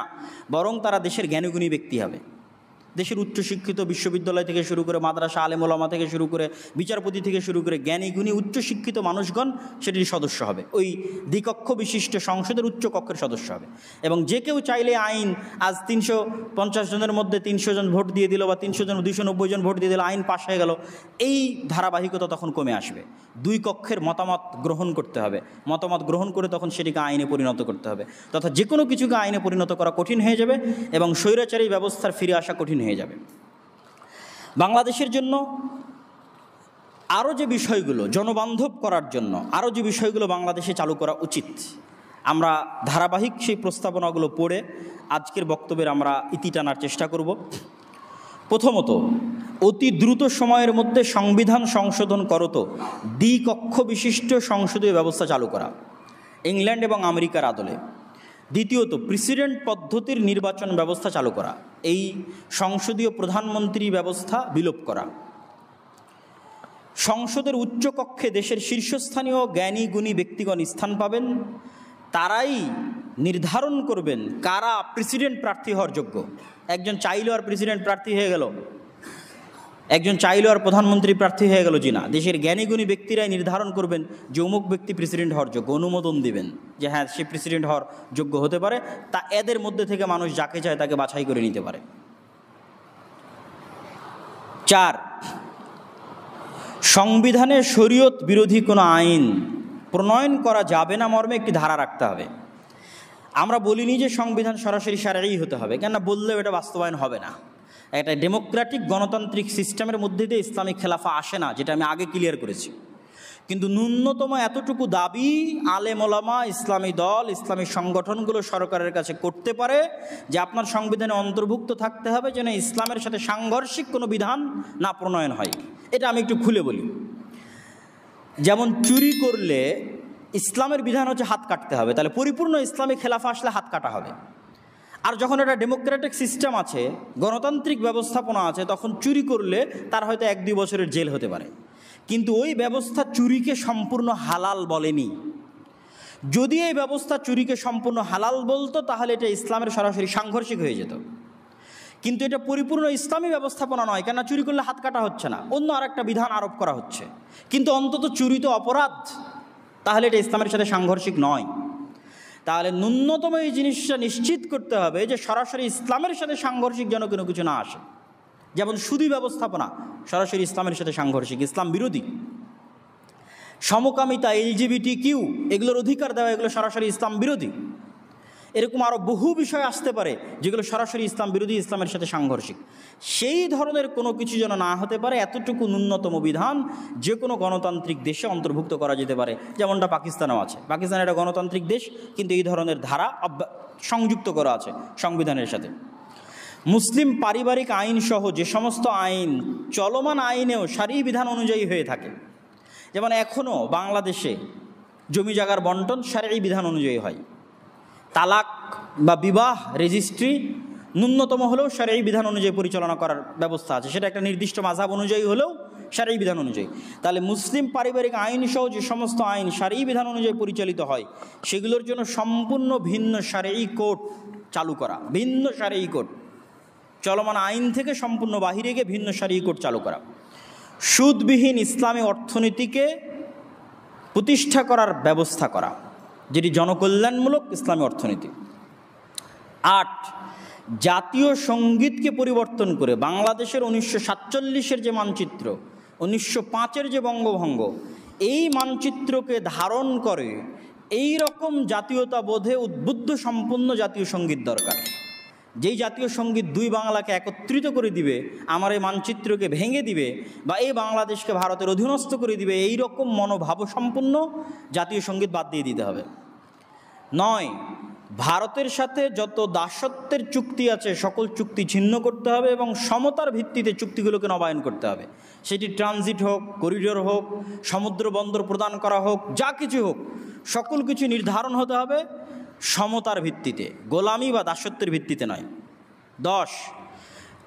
Speaker 1: বরং তারা দেশের জ্ঞানীগুণী ব্যক্তি হবে। দেশের উচ্চশিক্ষিত বিশ্ববিদ্যালয় থেকে শুরু করে মাদ্রাসা আলেম ওলামা থেকে শুরু করে বিচারপতি থেকে শুরু করে জ্ঞানীগুণী উচ্চশিক্ষিত মানুষগণ সেটির সদস্য হবে, ওই দ্বিকক্ষ বিশিষ্ট সংসদের উচ্চকক্ষের সদস্য হবে। এবং যে কেউ চাইলে আইন, আজ 350 জনের মধ্যে 300 জন ভোট দিয়ে দিল বা 300 জন 290 জন ভোট দিয়ে দিল, আইন পাশ হয়ে গেল, এই ধারাবাহিকতা তখন কমে আসবে। দুই কক্ষের মতামত গ্রহণ করতে হবে, মতামত গ্রহণ করে তখন সেটিকে আইনে পরিণত করতে হবে, তথা যে কোনো কিছুকে আইনে পরিণত করা কঠিন হয়ে যাবে এবং স্বৈরাচারী ব্যবস্থার ফিরে আসা কঠিন হয়ে যাবে। বাংলাদেশের জন্য আরও যে বিষয়গুলো জনবান্ধব করার জন্য আরও যে বিষয়গুলো বাংলাদেশে চালু করা উচিত, আমরা ধারাবাহিক সেই প্রস্তাবনাগুলো পড়ে আজকের বক্তব্যের আমরা ইতি টানার চেষ্টা করব। প্রথমত, অতি দ্রুত সময়ের মধ্যে সংবিধান সংশোধন করত দ্বিকক্ষ বিশিষ্ট সংসদীয় ব্যবস্থা চালু করা, ইংল্যান্ড এবং আমেরিকার আদলে। দ্বিতীয়ত, প্রেসিডেন্ট পদ্ধতির নির্বাচন ব্যবস্থা চালু করা, এই সংসদীয় প্রধানমন্ত্রী ব্যবস্থা বিলোপ করা। সংসদের উচ্চকক্ষে দেশের শীর্ষস্থানীয় জ্ঞানী গুণী ব্যক্তিগণ স্থান পাবেন, তারাই নির্ধারণ করবেন কারা প্রেসিডেন্ট প্রার্থী হওয়ার যোগ্য। একজন চাইলেও আর প্রেসিডেন্ট প্রার্থী হয়ে গেল, একজন চাইলেও আর প্রধানমন্ত্রী প্রার্থী হয়ে গেল জি না, দেশের জ্ঞানীগুণী ব্যক্তিরাই নির্ধারণ করবেন যে অমুক ব্যক্তি প্রেসিডেন্ট হওয়ার যোগ্য, অনুমোদন দিবেন যে হ্যাঁ সে প্রেসিডেন্ট হওয়ার যোগ্য হতে পারে, তা এদের মধ্যে থেকে মানুষ যাকে চায় তাকে বাছাই করে নিতে পারে। 4, সংবিধানে শরীয়ত বিরোধী কোনো আইন প্রণয়ন করা যাবে না মর্মে একটি ধারা রাখতে হবে। আমরা বলিনি যে সংবিধান সরাসরি শারঈ হতে হবে, কেননা বললেও এটা বাস্তবায়ন হবে না। একটা ডেমোক্রেটিক গণতান্ত্রিক সিস্টেমের মধ্যে দিয়ে ইসলামিক খেলাফা আসে না, যেটা আমি আগে ক্লিয়ার করেছি। কিন্তু ন্যূনতম এতটুকু দাবি আলেম ওলামা, ইসলামী দল, ইসলামী সংগঠনগুলো সরকারের কাছে করতে পারে যে আপনার সংবিধানে অন্তর্ভুক্ত থাকতে হবে যেন ইসলামের সাথে সাংঘর্ষিক কোনো বিধান না প্রণয়ন হয়। এটা আমি একটু খুলে বলি। যেমন চুরি করলে ইসলামের বিধান হচ্ছে হাত কাটতে হবে, তাহলে পরিপূর্ণ ইসলামী খেলাফা আসলে হাত কাটা হবে। আর যখন একটা ডেমোক্রেটিক সিস্টেম আছে, গণতান্ত্রিক ব্যবস্থাপনা আছে, তখন চুরি করলে তার হয়তো 1-2 বছরের জেল হতে পারে। কিন্তু ওই ব্যবস্থা চুরিকে সম্পূর্ণ হালাল বলেনি। যদি এই ব্যবস্থা চুরিকে সম্পূর্ণ হালাল বলতো তাহলে এটা ইসলামের সরাসরি সাংঘর্ষিক হয়ে যেত। কিন্তু এটা পরিপূর্ণ ইসলামী ব্যবস্থাপনা নয়, কেননা চুরি করলে হাত কাটা হচ্ছে না, অন্য আরেকটা বিধান আরোপ করা হচ্ছে। কিন্তু অন্তত চুরি তো অপরাধ, তাহলে এটা ইসলামের সাথে সাংঘর্ষিক নয়। তাহলে ন্যূনতম এই জিনিসটা নিশ্চিত করতে হবে যে সরাসরি ইসলামের সাথে সাংঘর্ষিক যেন কোনো কিছু না আসে। যেমন সুদী ব্যবস্থাপনা সরাসরি ইসলামের সাথে সাংঘর্ষিক, ইসলাম বিরোধী। সমকামিতা, LGBTQ এগুলোর অধিকার দেওয়া, এগুলো সরাসরি ইসলাম বিরোধী। এরকম আরও বহু বিষয় আসতে পারে যেগুলো সরাসরি ইসলাম বিরোধী, ইসলামের সাথে সাংঘর্ষিক। সেই ধরনের কোনো কিছু যেন না হতে পারে, এতটুকু ন্যূনতম বিধান যে কোনো গণতান্ত্রিক দেশে অন্তর্ভুক্ত করা যেতে পারে, যেমনটা পাকিস্তানেও আছে। পাকিস্তান একটা গণতান্ত্রিক দেশ, কিন্তু এই ধরনের ধারা সংযুক্ত করা আছে সংবিধানের সাথে। মুসলিম পারিবারিক আইন সহ যে সমস্ত আইন চলমান আইনেও শারঈ বিধান অনুযায়ী হয়ে থাকে, যেমন এখনও বাংলাদেশে জমি জায়গার বন্টন শারঈ বিধান অনুযায়ী হয়, তালাক বা বিবাহ রেজিস্ট্রি ন্যূনতম হলেও শারঈ বিধান অনুযায়ী পরিচালনা করার ব্যবস্থা আছে, সেটা একটা নির্দিষ্ট মাযহাব অনুযায়ী হলেও শারঈ বিধান অনুযায়ী। তাহলে মুসলিম পারিবারিক আইন সহ যে সমস্ত আইন শারঈ বিধান অনুযায়ী পরিচালিত হয়, সেগুলোর জন্য সম্পূর্ণ ভিন্ন শারঈ কোড চালু করা, ভিন্ন শারঈ কোড, চলমান আইন থেকে সম্পূর্ণ বাহিরে গিয়ে ভিন্ন শারঈ কোড চালু করা। সুদবিহীন ইসলামী অর্থনীতিকে প্রতিষ্ঠা করার ব্যবস্থা করা, যেটি জনকল্যাণমূলক ইসলামী অর্থনীতি। 8, জাতীয় সঙ্গীতকে পরিবর্তন করে বাংলাদেশের 1947-এর যে মানচিত্র, 1905-এর যে বঙ্গভঙ্গ, এই মানচিত্রকে ধারণ করে এই রকম জাতীয়তাবোধে উদ্বুদ্ধ সম্পন্ন জাতীয় সঙ্গীত দরকার, যেই জাতীয় সঙ্গীত দুই বাংলাকে একত্রিত করে দিবে, আমার এই মানচিত্রকে ভেঙে দিবে বা এই বাংলাদেশকে ভারতের অধীনস্থ করে দিবে, এই রকম মনোভাব সম্পন্ন জাতীয় সঙ্গীত বাদ দিয়ে দিতে হবে। 9, ভারতের সাথে যত দাসত্বের চুক্তি আছে সকল চুক্তি ছিন্ন করতে হবে এবং সমতার ভিত্তিতে চুক্তিগুলোকে নবায়ন করতে হবে। সেটি ট্রানজিট হোক, করিডোর হোক, সমুদ্র বন্দর প্রদান করা হোক, যা কিছু হোক, সকল কিছু নির্ধারণ হতে হবে সমতার ভিত্তিতে, গোলামি বা দাসত্বের ভিত্তিতে নয়। 10,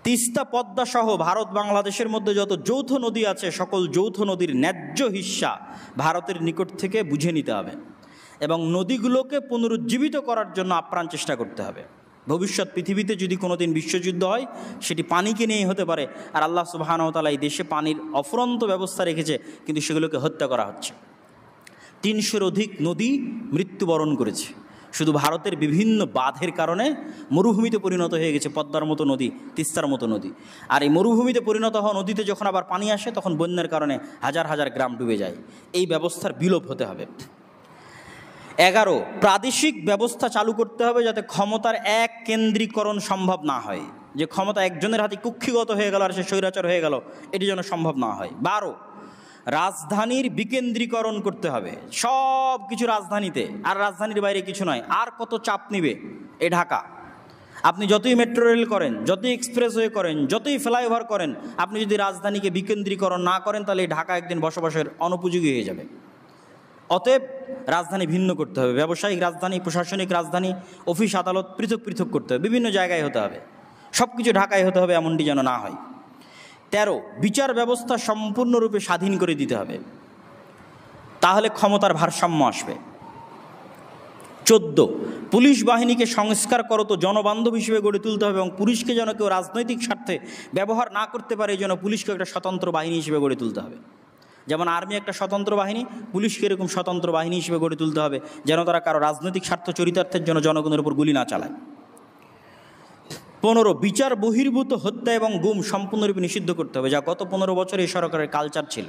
Speaker 1: তিস্তা পদ্মা সহ ভারত বাংলাদেশের মধ্যে যত যৌথ নদী আছে সকল যৌথ নদীর ন্যায্য হিস্সা ভারতের নিকট থেকে বুঝে নিতে হবে এবং নদীগুলোকে পুনরুজ্জীবিত করার জন্য আপ্রাণ চেষ্টা করতে হবে। ভবিষ্যৎ পৃথিবীতে যদি কোনো দিন বিশ্বযুদ্ধ হয় সেটি পানিকে নিয়েই হতে পারে, আর আল্লাহ সুবহানাহু ওয়া তাআলা এই দেশে পানির অফুরন্ত ব্যবস্থা রেখেছে, কিন্তু সেগুলোকে হত্যা করা হচ্ছে। 300-এর অধিক নদী মৃত্যুবরণ করেছে শুধু ভারতের বিভিন্ন বাঁধের কারণে। মরুভূমিতে পরিণত হয়ে গেছে পদ্মার মতো নদী, তিস্তার মতো নদী। আর এই মরুভূমিতে পরিণত হওয়া নদীতে যখন আবার পানি আসে তখন বন্যার কারণে হাজার হাজার গ্রাম ডুবে যায়। এই ব্যবস্থার বিলোপ হতে হবে। 11, প্রাদেশিক ব্যবস্থা চালু করতে হবে যাতে ক্ষমতার এক কেন্দ্রীকরণ সম্ভব না হয়, যে ক্ষমতা একজনের হাতে কুক্ষিগত হয়ে গেল আর সে স্বৈরাচার হয়ে গেল, এটি যেন সম্ভব না হয়। 12, রাজধানীর বিকেন্দ্রীকরণ করতে হবে, সব কিছু রাজধানীতে, আর রাজধানীর বাইরে কিছু নয়। আর কত চাপ নিবে এ ঢাকা? আপনি যতই মেট্রো রেল করেন, যতই এক্সপ্রেসওয়ে করেন, যতই ফ্লাইওভার করেন, আপনি যদি রাজধানীকে বিকেন্দ্রীকরণ না করেন তাহলে এই ঢাকা একদিন বসবাসের অনুপযোগী হয়ে যাবে। অতএব রাজধানী ভিন্ন করতে হবে, ব্যবসায়িক রাজধানী, প্রশাসনিক রাজধানী, অফিস আদালত পৃথক পৃথক করতে হবে, বিভিন্ন জায়গায় হতে হবে, সব কিছু ঢাকায় হতে হবে, এমনটি যেন না হয়। 13, বিচার ব্যবস্থা সম্পূর্ণরূপে স্বাধীন করে দিতে হবে, তাহলে ক্ষমতার ভারসাম্য আসবে। 14, পুলিশ বাহিনীকে সংস্কার করত জনবান্ধব হিসেবে গড়ে তুলতে হবে এবং পুলিশকে যেন কেউ রাজনৈতিক স্বার্থে ব্যবহার না করতে পারে, এই জন্য পুলিশকে একটা স্বতন্ত্র বাহিনী হিসেবে গড়ে তুলতে হবে। যেমন আর্মি একটা স্বতন্ত্র বাহিনী, পুলিশকে এরকম স্বতন্ত্র বাহিনী হিসেবে গড়ে তুলতে হবে, যেন তারা কারো রাজনৈতিক স্বার্থ চরিতার্থের জন্য জনগণের উপর গুলি না চালায়। 15, বিচার বহির্ভূত হত্যা এবং গুম সম্পূর্ণরূপে নিষিদ্ধ করতে হবে, যা গত 15 বছর এই সরকারের কালচার ছিল,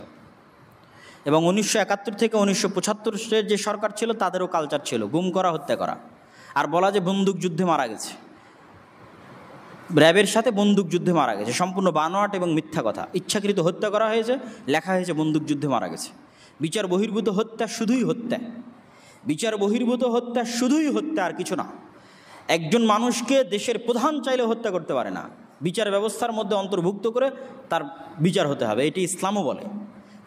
Speaker 1: এবং 1971 থেকে 1975 যে সরকার ছিল তাদেরও কালচার ছিল গুম করা, হত্যা করা। আর বলা যে বন্দুক যুদ্ধে মারা গেছে, র্যাবের সাথে বন্দুক যুদ্ধে মারা গেছে, সম্পূর্ণ বানোয়াট এবং মিথ্যা কথা। ইচ্ছাকৃত হত্যা করা হয়েছে, লেখা হয়েছে বন্দুক যুদ্ধে মারা গেছে। বিচার বহির্ভূত হত্যা শুধুই হত্যা, বিচার বহির্ভূত হত্যা শুধুই হত্যা, আর কিছু না। একজন মানুষকে দেশের প্রধান চাইলে হত্যা করতে পারে না, বিচার ব্যবস্থার মধ্যে অন্তর্ভুক্ত করে তার বিচার হতে হবে, এটি ইসলামও বলে।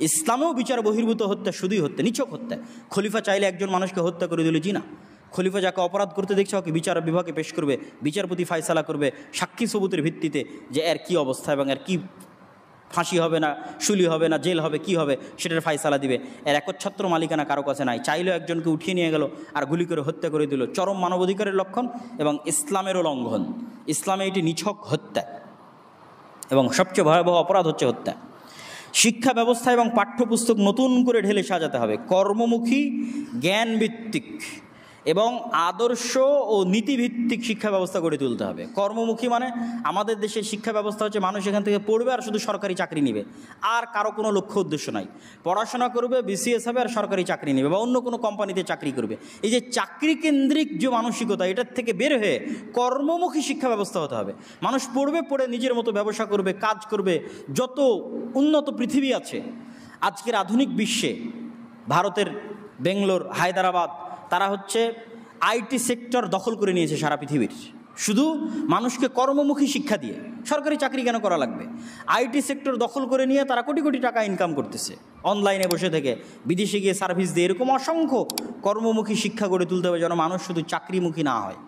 Speaker 1: ইসলামেও বিচার বহির্ভূত হত্যা শুধুই হত্যা, নিছক হত্যা। খলিফা চাইলে একজন মানুষকে হত্যা করে দিল, জি না। খলিফা যাকে অপরাধ করতে দেখছে ওকে বিচার বিভাগে পেশ করবে, বিচারপতি ফায়সালা করবে সাক্ষী সবুতের ভিত্তিতে যে এর কী অবস্থা এবং এর কী ফাঁসি হবে না শুলি হবে না জেল হবে কি হবে সেটার ফায়সালা দিবে। এর একচ্ছত্র মালিকানা কারো কাছে নাই, চাইলেও একজনকে উঠিয়ে নিয়ে গেল আর গুলি করে হত্যা করে দিল, চরম মানবাধিকারের লক্ষণ এবং ইসলামেরও লঙ্ঘন। ইসলামে এটি নিছক হত্যা এবং সবচেয়ে ভয়াবহ অপরাধ হচ্ছে হত্যা। শিক্ষা ব্যবস্থা এবং পাঠ্যপুস্তক নতুন করে ঢেলে সাজাতে হবে, কর্মমুখী, জ্ঞানভিত্তিক এবং আদর্শ ও নীতিভিত্তিক শিক্ষা ব্যবস্থা গড়ে তুলতে হবে। কর্মমুখী মানে আমাদের দেশের শিক্ষা ব্যবস্থা হচ্ছে মানুষ এখান থেকে পড়বে আর শুধু সরকারি চাকরি নেবে, আর কারো কোনো লক্ষ্য উদ্দেশ্য নাই। পড়াশোনা করবে, বিসিএস হবে আর সরকারি চাকরি নেবে বা অন্য কোনো কোম্পানিতে চাকরি করবে। এই যে চাকরি কেন্দ্রিক যে মানসিকতা, এটার থেকে বের হয়ে কর্মমুখী শিক্ষা ব্যবস্থা হতে হবে। মানুষ পড়বে, পড়ে নিজের মতো ব্যবসা করবে, কাজ করবে। যত উন্নত পৃথিবী আছে আজকের আধুনিক বিশ্বে, ভারতের বেঙ্গলোর, হায়দ্রাবাদ, তারা হচ্ছে আইটি সেক্টর দখল করে নিয়েছে সারা পৃথিবীর, শুধু মানুষকে কর্মমুখী শিক্ষা দিয়ে। সরকারি চাকরি কেন করা লাগবে? আইটি সেক্টর দখল করে নিয়ে তারা কোটি কোটি টাকা ইনকাম করতেছে অনলাইনে বসে থেকে, বিদেশে গিয়ে সার্ভিস দিয়ে। এরকম অসংখ্য কর্মমুখী শিক্ষা গড়ে তুলতে হবে যেন মানুষ শুধু চাকরিমুখী না হয়,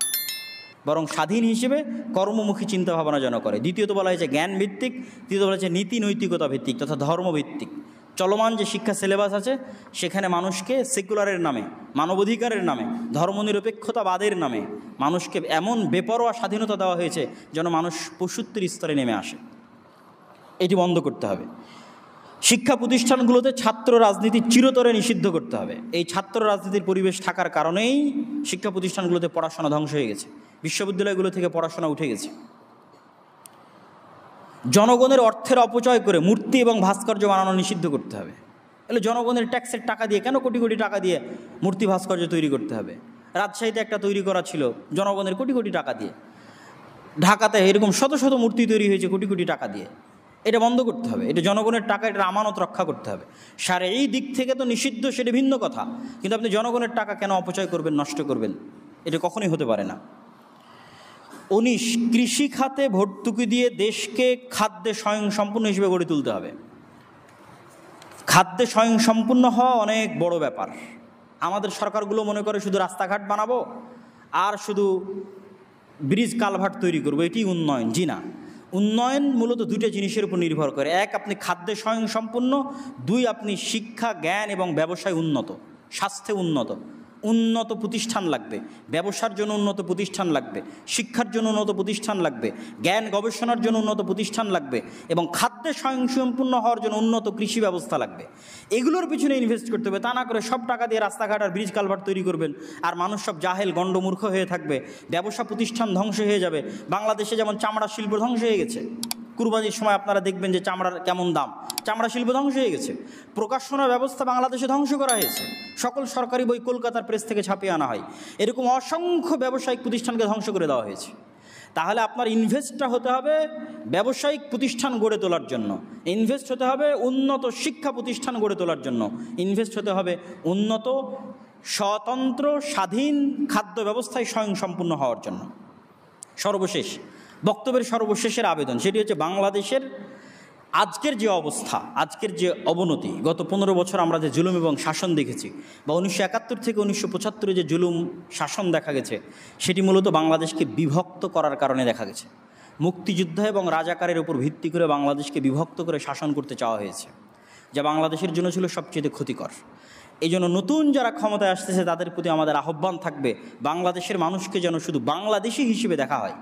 Speaker 1: বরং স্বাধীন হিসেবে কর্মমুখী চিন্তাভাবনা যেন করে। দ্বিতীয়ত বলা হয়েছে জ্ঞানভিত্তিক, তৃতীয়ত বলা হয়েছে নীতি নৈতিকতা ভিত্তিক তথা ধর্মভিত্তিক। চলমান যে শিক্ষা সিলেবাস আছে সেখানে মানুষকে সেকুলারের নামে, মানবাধিকারের নামে, ধর্মনিরপেক্ষতাবাদের নামে মানুষকে এমন বেপরোয়া স্বাধীনতা দেওয়া হয়েছে যেন মানুষ পশুত্বের স্তরে নেমে আসে। এটি বন্ধ করতে হবে। শিক্ষা প্রতিষ্ঠানগুলোতে ছাত্র রাজনীতি চিরতরে নিষিদ্ধ করতে হবে। এই ছাত্র রাজনীতির পরিবেশ থাকার কারণেই শিক্ষা প্রতিষ্ঠানগুলোতে পড়াশোনা ধ্বংস হয়ে গেছে, বিশ্ববিদ্যালয়গুলো থেকে পড়াশোনা উঠে গেছে। জনগণের অর্থের অপচয় করে মূর্তি এবং ভাস্কর্য বানানো নিষিদ্ধ করতে হবে। এলে জনগণের ট্যাক্সের টাকা দিয়ে কেন কোটি কোটি টাকা দিয়ে মূর্তি ভাস্কর্য তৈরি করতে হবে? রাজশাহীতে একটা তৈরি করা ছিল জনগণের কোটি কোটি টাকা দিয়ে, ঢাকাতে এরকম শত শত মূর্তি তৈরি হয়েছে কোটি কোটি টাকা দিয়ে। এটা বন্ধ করতে হবে, এটা জনগণের টাকা, এটা আমানত রক্ষা করতে হবে। এই দিক থেকে তো নিষিদ্ধ, সেটা ভিন্ন কথা, কিন্তু আপনি জনগণের টাকা কেন অপচয় করবেন, নষ্ট করবেন? এটা কখনোই হতে পারে না। 19, কৃষি খাতে ভর্তুকি দিয়ে দেশকে খাদ্যে স্বয়ংসম্পূর্ণ হিসেবে গড়ে তুলতে হবে। খাদ্যে স্বয়ংসম্পূর্ণ হওয়া অনেক বড় ব্যাপার। আমাদের সরকারগুলো মনে করে শুধু রাস্তাঘাট বানাবো আর শুধু ব্রিজ কালভার্ট তৈরি করবো, এটি উন্নয়ন। জি না, উন্নয়ন মূলত দুটো জিনিসের উপর নির্ভর করে। এক, আপনি খাদ্যে স্বয়ংসম্পূর্ণ। 2, আপনি শিক্ষা, জ্ঞান এবং ব্যবসায় উন্নত, স্বাস্থ্যে উন্নত। উন্নত প্রতিষ্ঠান লাগবে, ব্যবসার জন্য উন্নত প্রতিষ্ঠান লাগবে, শিক্ষার জন্য উন্নত প্রতিষ্ঠান লাগবে, জ্ঞান গবেষণার জন্য উন্নত প্রতিষ্ঠান লাগবে, এবং খাদ্যে স্বয়ংসম্পূর্ণ হওয়ার জন্য উন্নত কৃষি ব্যবস্থা লাগবে। এগুলোর পিছনে ইনভেস্ট করতে হবে। তা না করে সব টাকা দিয়ে রাস্তাঘাট আর ব্রিজ কালভার্ট তৈরি করবেন আর মানুষ সব জাহেল গণ্ডমূর্খ হয়ে থাকবে, ব্যবসা প্রতিষ্ঠান ধ্বংস হয়ে যাবে। বাংলাদেশে যেমন চামড়া শিল্প ধ্বংস হয়ে গেছে, কুরবানির সময় আপনারা দেখবেন যে চামড়ার কেমন দাম, চামড়া শিল্প ধ্বংস হয়ে গেছে। প্রকাশনা ব্যবস্থা বাংলাদেশে ধ্বংস করা হয়েছে, সকল সরকারি বই কলকাতার প্রেস থেকে ছাপিয়ে আনা হয়। এরকম অসংখ্য ব্যবসায়িক প্রতিষ্ঠানকে ধ্বংস করে দেওয়া হয়েছে। তাহলে আপনার ইনভেস্টটা হতে হবে ব্যবসায়িক প্রতিষ্ঠান গড়ে তোলার জন্য, ইনভেস্ট হতে হবে উন্নত শিক্ষা প্রতিষ্ঠান গড়ে তোলার জন্য, ইনভেস্ট হতে হবে উন্নত স্বতন্ত্র স্বাধীন খাদ্য ব্যবস্থায় স্বয়ংসম্পূর্ণ হওয়ার জন্য। সর্বশেষ বক্তব্যের সর্বশেষের আবেদন, সেটি হচ্ছে বাংলাদেশের আজকের যে অবস্থা, আজকের যে অবনতি, গত 15 বছর আমরা যে জুলুম এবং শাসন দেখেছি, বা 1971 থেকে 1975 যে জুলুম শাসন দেখা গেছে, সেটি মূলত বাংলাদেশকে বিভক্ত করার কারণে দেখা গেছে। মুক্তিযুদ্ধ এবং রাজাকারের উপর ভিত্তি করে বাংলাদেশকে বিভক্ত করে শাসন করতে চাওয়া হয়েছে, যা বাংলাদেশের জন্য ছিল সবচেয়ে ক্ষতিকর। এই জন্য নতুন যারা ক্ষমতায় আসতেছে তাদের প্রতি আমাদের আহ্বান থাকবে, বাংলাদেশের মানুষকে যেন শুধু বাংলাদেশি হিসেবে দেখা হয়।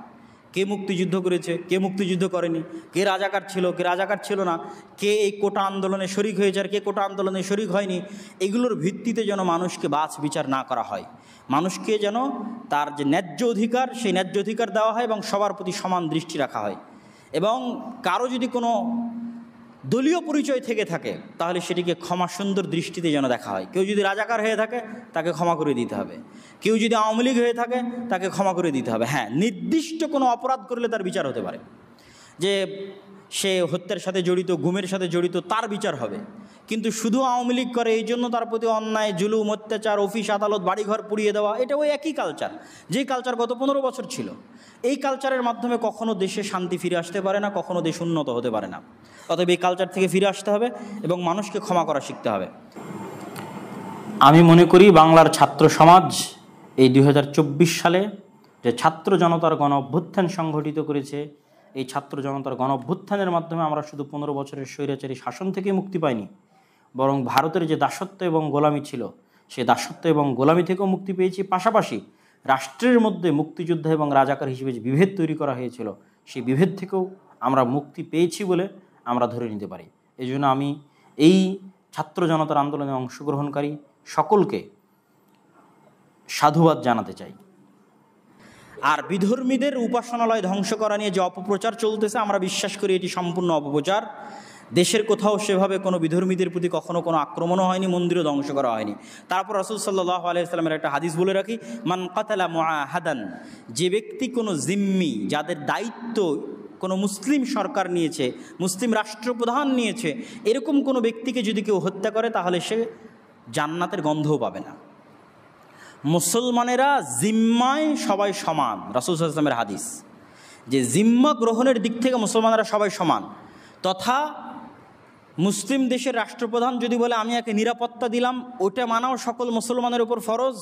Speaker 1: কে মুক্তিযুদ্ধ করেছে, কে মুক্তিযুদ্ধ করেনি, কে রাজাকার ছিল, কে রাজাকার ছিল না, কে এই কোটা আন্দোলনে শরিক হয়েছে আর কে কোটা আন্দোলনে শরিক হয়নি, এগুলোর ভিত্তিতে যেন মানুষকে বাছ বিচার না করা হয়। মানুষকে যেন তার যে ন্যায্য অধিকার, সেই ন্যায্য অধিকার দেওয়া হয় এবং সবার প্রতি সমান দৃষ্টি রাখা হয়। এবং কারো যদি কোনো দলীয় পরিচয় থেকে থাকে তাহলে সেটিকে ক্ষমা সুন্দর দৃষ্টিতে যেন দেখা হয়। কেউ যদি রাজাকার হয়ে থাকে তাকে ক্ষমা করে দিতে হবে, কেউ যদি আওয়ামী লীগ হয়ে থাকে তাকে ক্ষমা করে দিতে হবে। হ্যাঁ, নির্দিষ্ট কোনো অপরাধ করলে তার বিচার হতে পারে, যে সে হত্যার সাথে জড়িত, গুমের সাথে জড়িত, তার বিচার হবে। কিন্তু শুধু আওয়ামী লীগ করে এই জন্য তার প্রতি অন্যায়, জুলুম, অত্যাচার, অফিস আদালত, বাড়িঘর পুড়িয়ে দেওয়া, এটা ওই একই কালচার, যেই কালচার গত 15 বছর ছিল। এই কালচারের মাধ্যমে কখনো দেশে শান্তি ফিরে আসতে পারে না, কখনো দেশ উন্নত হতে পারে না। অতএব এই কালচার থেকে ফিরে আসতে হবে এবং মানুষকে ক্ষমা করা শিখতে হবে। আমি মনে করি বাংলার ছাত্র সমাজ এই 2024 সালে যে ছাত্র জনতার গণ অভ্যুত্থান সংগঠিত করেছে, এই ছাত্র জনতার গণ অভ্যুত্থানের মাধ্যমে আমরা শুধু 15 বছরের স্বৈরাচারী শাসন থেকে মুক্তি পাইনি, বরং ভারতের যে দাসত্ব এবং গোলামি ছিল, সেই দাসত্ব এবং গোলামি থেকেও মুক্তি পেয়েছি। পাশাপাশি রাষ্ট্রের মধ্যে মুক্তিযোদ্ধা এবং রাজাকার হিসেবে যে বিভেদ তৈরি করা হয়েছিল, সেই বিভেদ থেকেও আমরা মুক্তি পেয়েছি বলে আমরা ধরে নিতে পারি। এই জন্য আমি এই ছাত্র জনতার আন্দোলনে অংশগ্রহণকারী সকলকে সাধুবাদ জানাতে চাই। আর বিধর্মীদের উপাসনালয় ধ্বংস করা নিয়ে যে অপপ্রচার চলতেছে, আমরা বিশ্বাস করি এটি সম্পূর্ণ অপপ্রচার। দেশের কোথাও সেভাবে কোনো বিধর্মীদের প্রতি কখনো কোনো আক্রমণও হয়নি, মন্দিরও ধ্বংস করা হয়নি। তারপর রাসূল সাল্লাল্লাহু আলাইহি ওয়াসাল্লামের একটা হাদিস বলে রাখি, মান কাতালা মুআহাদান, যে ব্যক্তি কোনো জিম্মি, যাদের দায়িত্ব কোনো মুসলিম সরকার নিয়েছে, মুসলিম রাষ্ট্রপ্রধান নিয়েছে, এরকম কোনো ব্যক্তিকে যদি কেউ হত্যা করে তাহলে সে জান্নাতের গন্ধও পাবে না। মুসলমানেরা জিম্মায় সবাই সমান, রাসূল সাল্লাল্লাহু আলাইহি ওয়াসাল্লামের হাদিস, যে জিম্মা গ্রহণের দিক থেকে মুসলমানেরা সবাই সমান। তথা মুসলিম দেশের রাষ্ট্রপ্রধান যদি বলে আমি একে নিরাপত্তা দিলাম, ওটা মানাও সকল মুসলমানের উপর ফরজ।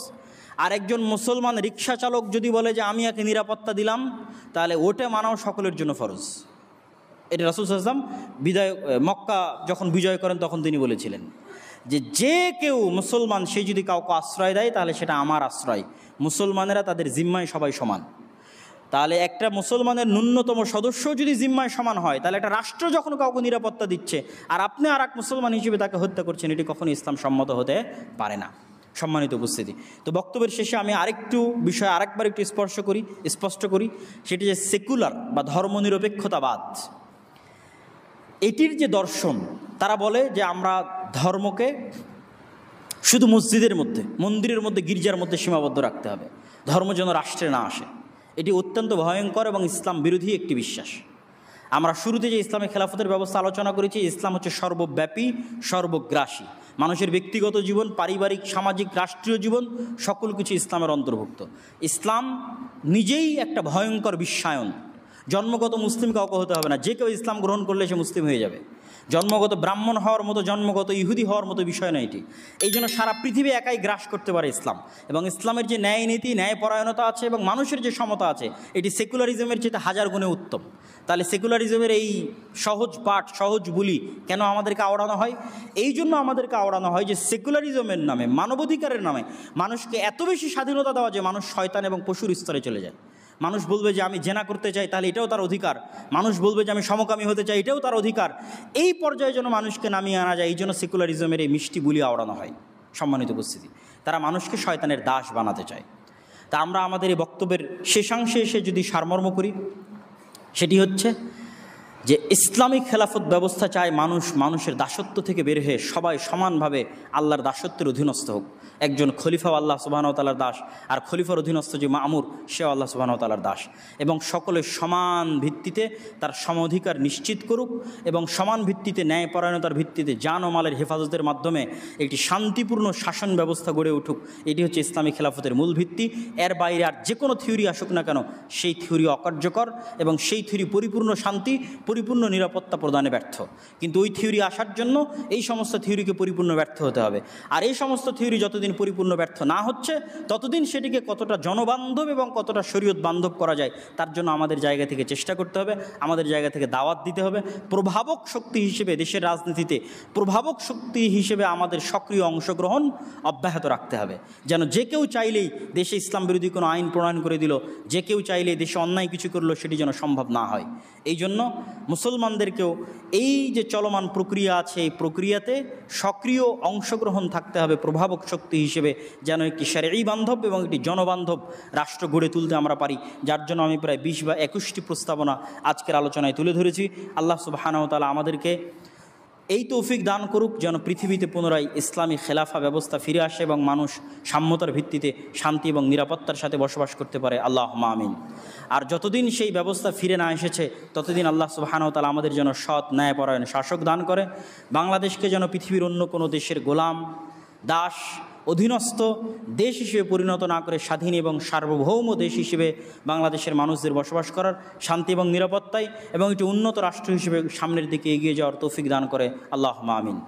Speaker 1: আর একজন মুসলমান রিক্সা চালক যদি বলে যে আমি একে নিরাপত্তা দিলাম, তাহলে ওটা মানাও সকলের জন্য ফরজ। এটা রাসূল সাল্লাল্লাহু আলাইহি ওয়াসাল্লাম মক্কা যখন বিজয় করেন তখন তিনি বলেছিলেন যে যে কেউ মুসলমান সে যদি কাউকে আশ্রয় দেয় তাহলে সেটা আমার আশ্রয়। মুসলমানেরা তাদের জিম্মায় সবাই সমান। তাহলে একটা মুসলমানের ন্যূনতম সদস্য যদি জিম্মায় সমান হয়, তাহলে একটা রাষ্ট্র যখন কাউকে নিরাপত্তা দিচ্ছে আর আপনি আর এক মুসলমান হিসেবে তাকে হত্যা করছেন, এটি কখনো ইসলাম সম্মত হতে পারে না। সম্মানিত উপস্থিতি, তো বক্তব্যের শেষে আমি আরেকটু বিষয় আরেকবার একটু স্পষ্ট করি, সেটি যে সেকুলার বা ধর্মনিরপেক্ষতাবাদ, এটির যে দর্শন, তারা বলে যে আমরা ধর্মকে শুধু মসজিদের মধ্যে, মন্দিরের মধ্যে, গির্জার মধ্যে সীমাবদ্ধ রাখতে হবে, ধর্ম যেন রাষ্ট্রে না আসে। এটি অত্যন্ত ভয়ঙ্কর এবং ইসলাম বিরোধী একটি বিশ্বাস। আমরা শুরুতে যে ইসলামী খেলাফতের ব্যবস্থা আলোচনা করেছি, ইসলাম হচ্ছে সর্বব্যাপী, সর্বগ্রাসী। মানুষের ব্যক্তিগত জীবন, পারিবারিক, সামাজিক, রাষ্ট্রীয় জীবন সকল কিছু ইসলামের অন্তর্ভুক্ত। ইসলাম নিজেই একটা ভয়ঙ্কর বিশ্বায়ন। জন্মগত মুসলিম কাউকে হতে হবে না, যে কেউ ইসলাম গ্রহণ করলে সে মুসলিম হয়ে যাবে। জন্মগত ব্রাহ্মণ হওয়ার মতো, জন্মগত ইহুদি হওয়ার মতো বিষয় না এটি। এই জন্য সারা পৃথিবী একাই গ্রাস করতে পারে ইসলাম। এবং ইসলামের যে ন্যায় নীতি, ন্যায়পরায়ণতা আছে এবং মানুষের যে সমতা আছে, এটি সেকুলারিজমের চেয়ে হাজার গুণে উত্তম। তাহলে সেকুলারিজমের এই সহজ পাঠ, সহজ বুলি কেন আমাদেরকে আওড়ানো হয়? এই জন্য আমাদেরকে আওড়ানো হয় যে সেকুলারিজমের নামে, মানবাধিকারের নামে মানুষকে এত বেশি স্বাধীনতা দেওয়া যে মানুষ শয়তান এবং পশুর স্তরে চলে যায়। মানুষ বলবে যে আমি জেনা করতে চাই, তাহলে এটাও তার অধিকার। মানুষ বলবে যে আমি সমকামী হতে চাই, এটাও তার অধিকার। এই পর্যায়ে যেন মানুষকে নামিয়ে আনা যায়, এই জন্য সেকুলারিজমের এই মিষ্টি বুলি আওড়ানো হয়। সম্মানিত উপস্থিতি, তারা মানুষকে শয়তানের দাস বানাতে চায়। তা আমরা আমাদের এই বক্তব্যের শেষাংশে এসে যদি সারমর্ম করি, সেটি হচ্ছে যে ইসলামী খেলাফত ব্যবস্থা চায় মানুষের দাসত্ব থেকে বের হয়ে সবাই সমানভাবে আল্লাহর দাসত্বের অধীনস্থ হোক। একজন খলিফাও আল্লাহ সুবহানাহু ওয়া তাআলার দাস, আর খলিফার অধীনস্থ যে মামুর, সেও আল্লাহ সুবহানাহু ওয়া তাআলার দাস। এবং সকলের সমান ভিত্তিতে তার সম অধিকার নিশ্চিত করুক এবং সমান ভিত্তিতে, ন্যায়পরায়ণতার ভিত্তিতে জান ও মালের হেফাজতের মাধ্যমে একটি শান্তিপূর্ণ শাসন ব্যবস্থা গড়ে উঠুক। এটি হচ্ছে ইসলামী খেলাফতের মূল ভিত্তি। এর বাইরে আর যে কোনো থিওরি আসুক না কেন, সেই থিওরি অকার্যকর এবং সেই থিওরি পরিপূর্ণ শান্তি, পরিপূর্ণ নিরাপত্তা প্রদানে ব্যর্থ। কিন্তু ওই থিওরি আসার জন্য এই সমস্ত থিওরিকে পরিপূর্ণ ব্যর্থ হতে হবে। আর এই সমস্ত থিওরি যতদিন পরিপূর্ণ ব্যর্থ না হচ্ছে, ততদিন সেটিকে কতটা জনবান্ধব এবং কতটা শরীয়ত বান্ধব করা যায়, তার জন্য আমাদের জায়গা থেকে চেষ্টা করতে হবে, আমাদের জায়গা থেকে দাওয়াত দিতে হবে। প্রভাবক শক্তি হিসেবে দেশের রাজনীতিতে, প্রভাবক শক্তি হিসেবে আমাদের সক্রিয় অংশগ্রহণ অব্যাহত রাখতে হবে। যেন যে কেউ চাইলেই দেশে ইসলাম বিরোধী কোনো আইন প্রণয়ন করে দিল, যে কেউ চাইলেই দেশে অন্যায় কিছু করলো, সেটি যেন সম্ভব না হয়। এই জন্য মুসলমানদেরকেও এই যে চলমান প্রক্রিয়া আছে, এই প্রক্রিয়াতে সক্রিয় অংশগ্রহণ থাকতে হবে প্রভাবক শক্তি হিসেবে, যেন একটি শরঈ বান্ধব এবং একটি জনবান্ধব রাষ্ট্র গড়ে তুলতে আমরা পারি। যার জন্য আমি প্রায় 20 বা 21টি প্রস্তাবনা আজকের আলোচনায় তুলে ধরেছি। আল্লাহ সুবহানাহু ওয়া তাআলা আমাদেরকে এই তৌফিক দান করুক যেন পৃথিবীতে পুনরায় ইসলামী খেলাফা ব্যবস্থা ফিরে আসে এবং মানুষ সাম্যতার ভিত্তিতে শান্তি এবং নিরাপত্তার সাথে বসবাস করতে পারে। আল্লাহুম্মা আমিন। আর যতদিন সেই ব্যবস্থা ফিরে না এসেছে, ততদিন আল্লাহ সুবহানাহু ওয়া তাআলা আমাদের যেন সৎ, ন্যায়পরায়ণ শাসক দান করে। বাংলাদেশকে যেন পৃথিবীর অন্য কোনো দেশের গোলাম, দাস, অধীনস্থ দেশ হিসেবে পরিণত না করে স্বাধীন এবং সার্বভৌম দেশ হিসেবে বাংলাদেশের মানুষদের বসবাস করার, শান্তি এবং নিরাপত্তায় এবং একটি উন্নত রাষ্ট্র হিসেবে সামনের দিকে এগিয়ে যাওয়ার তৌফিক দান করে। আল্লাহুম্মা আমিন।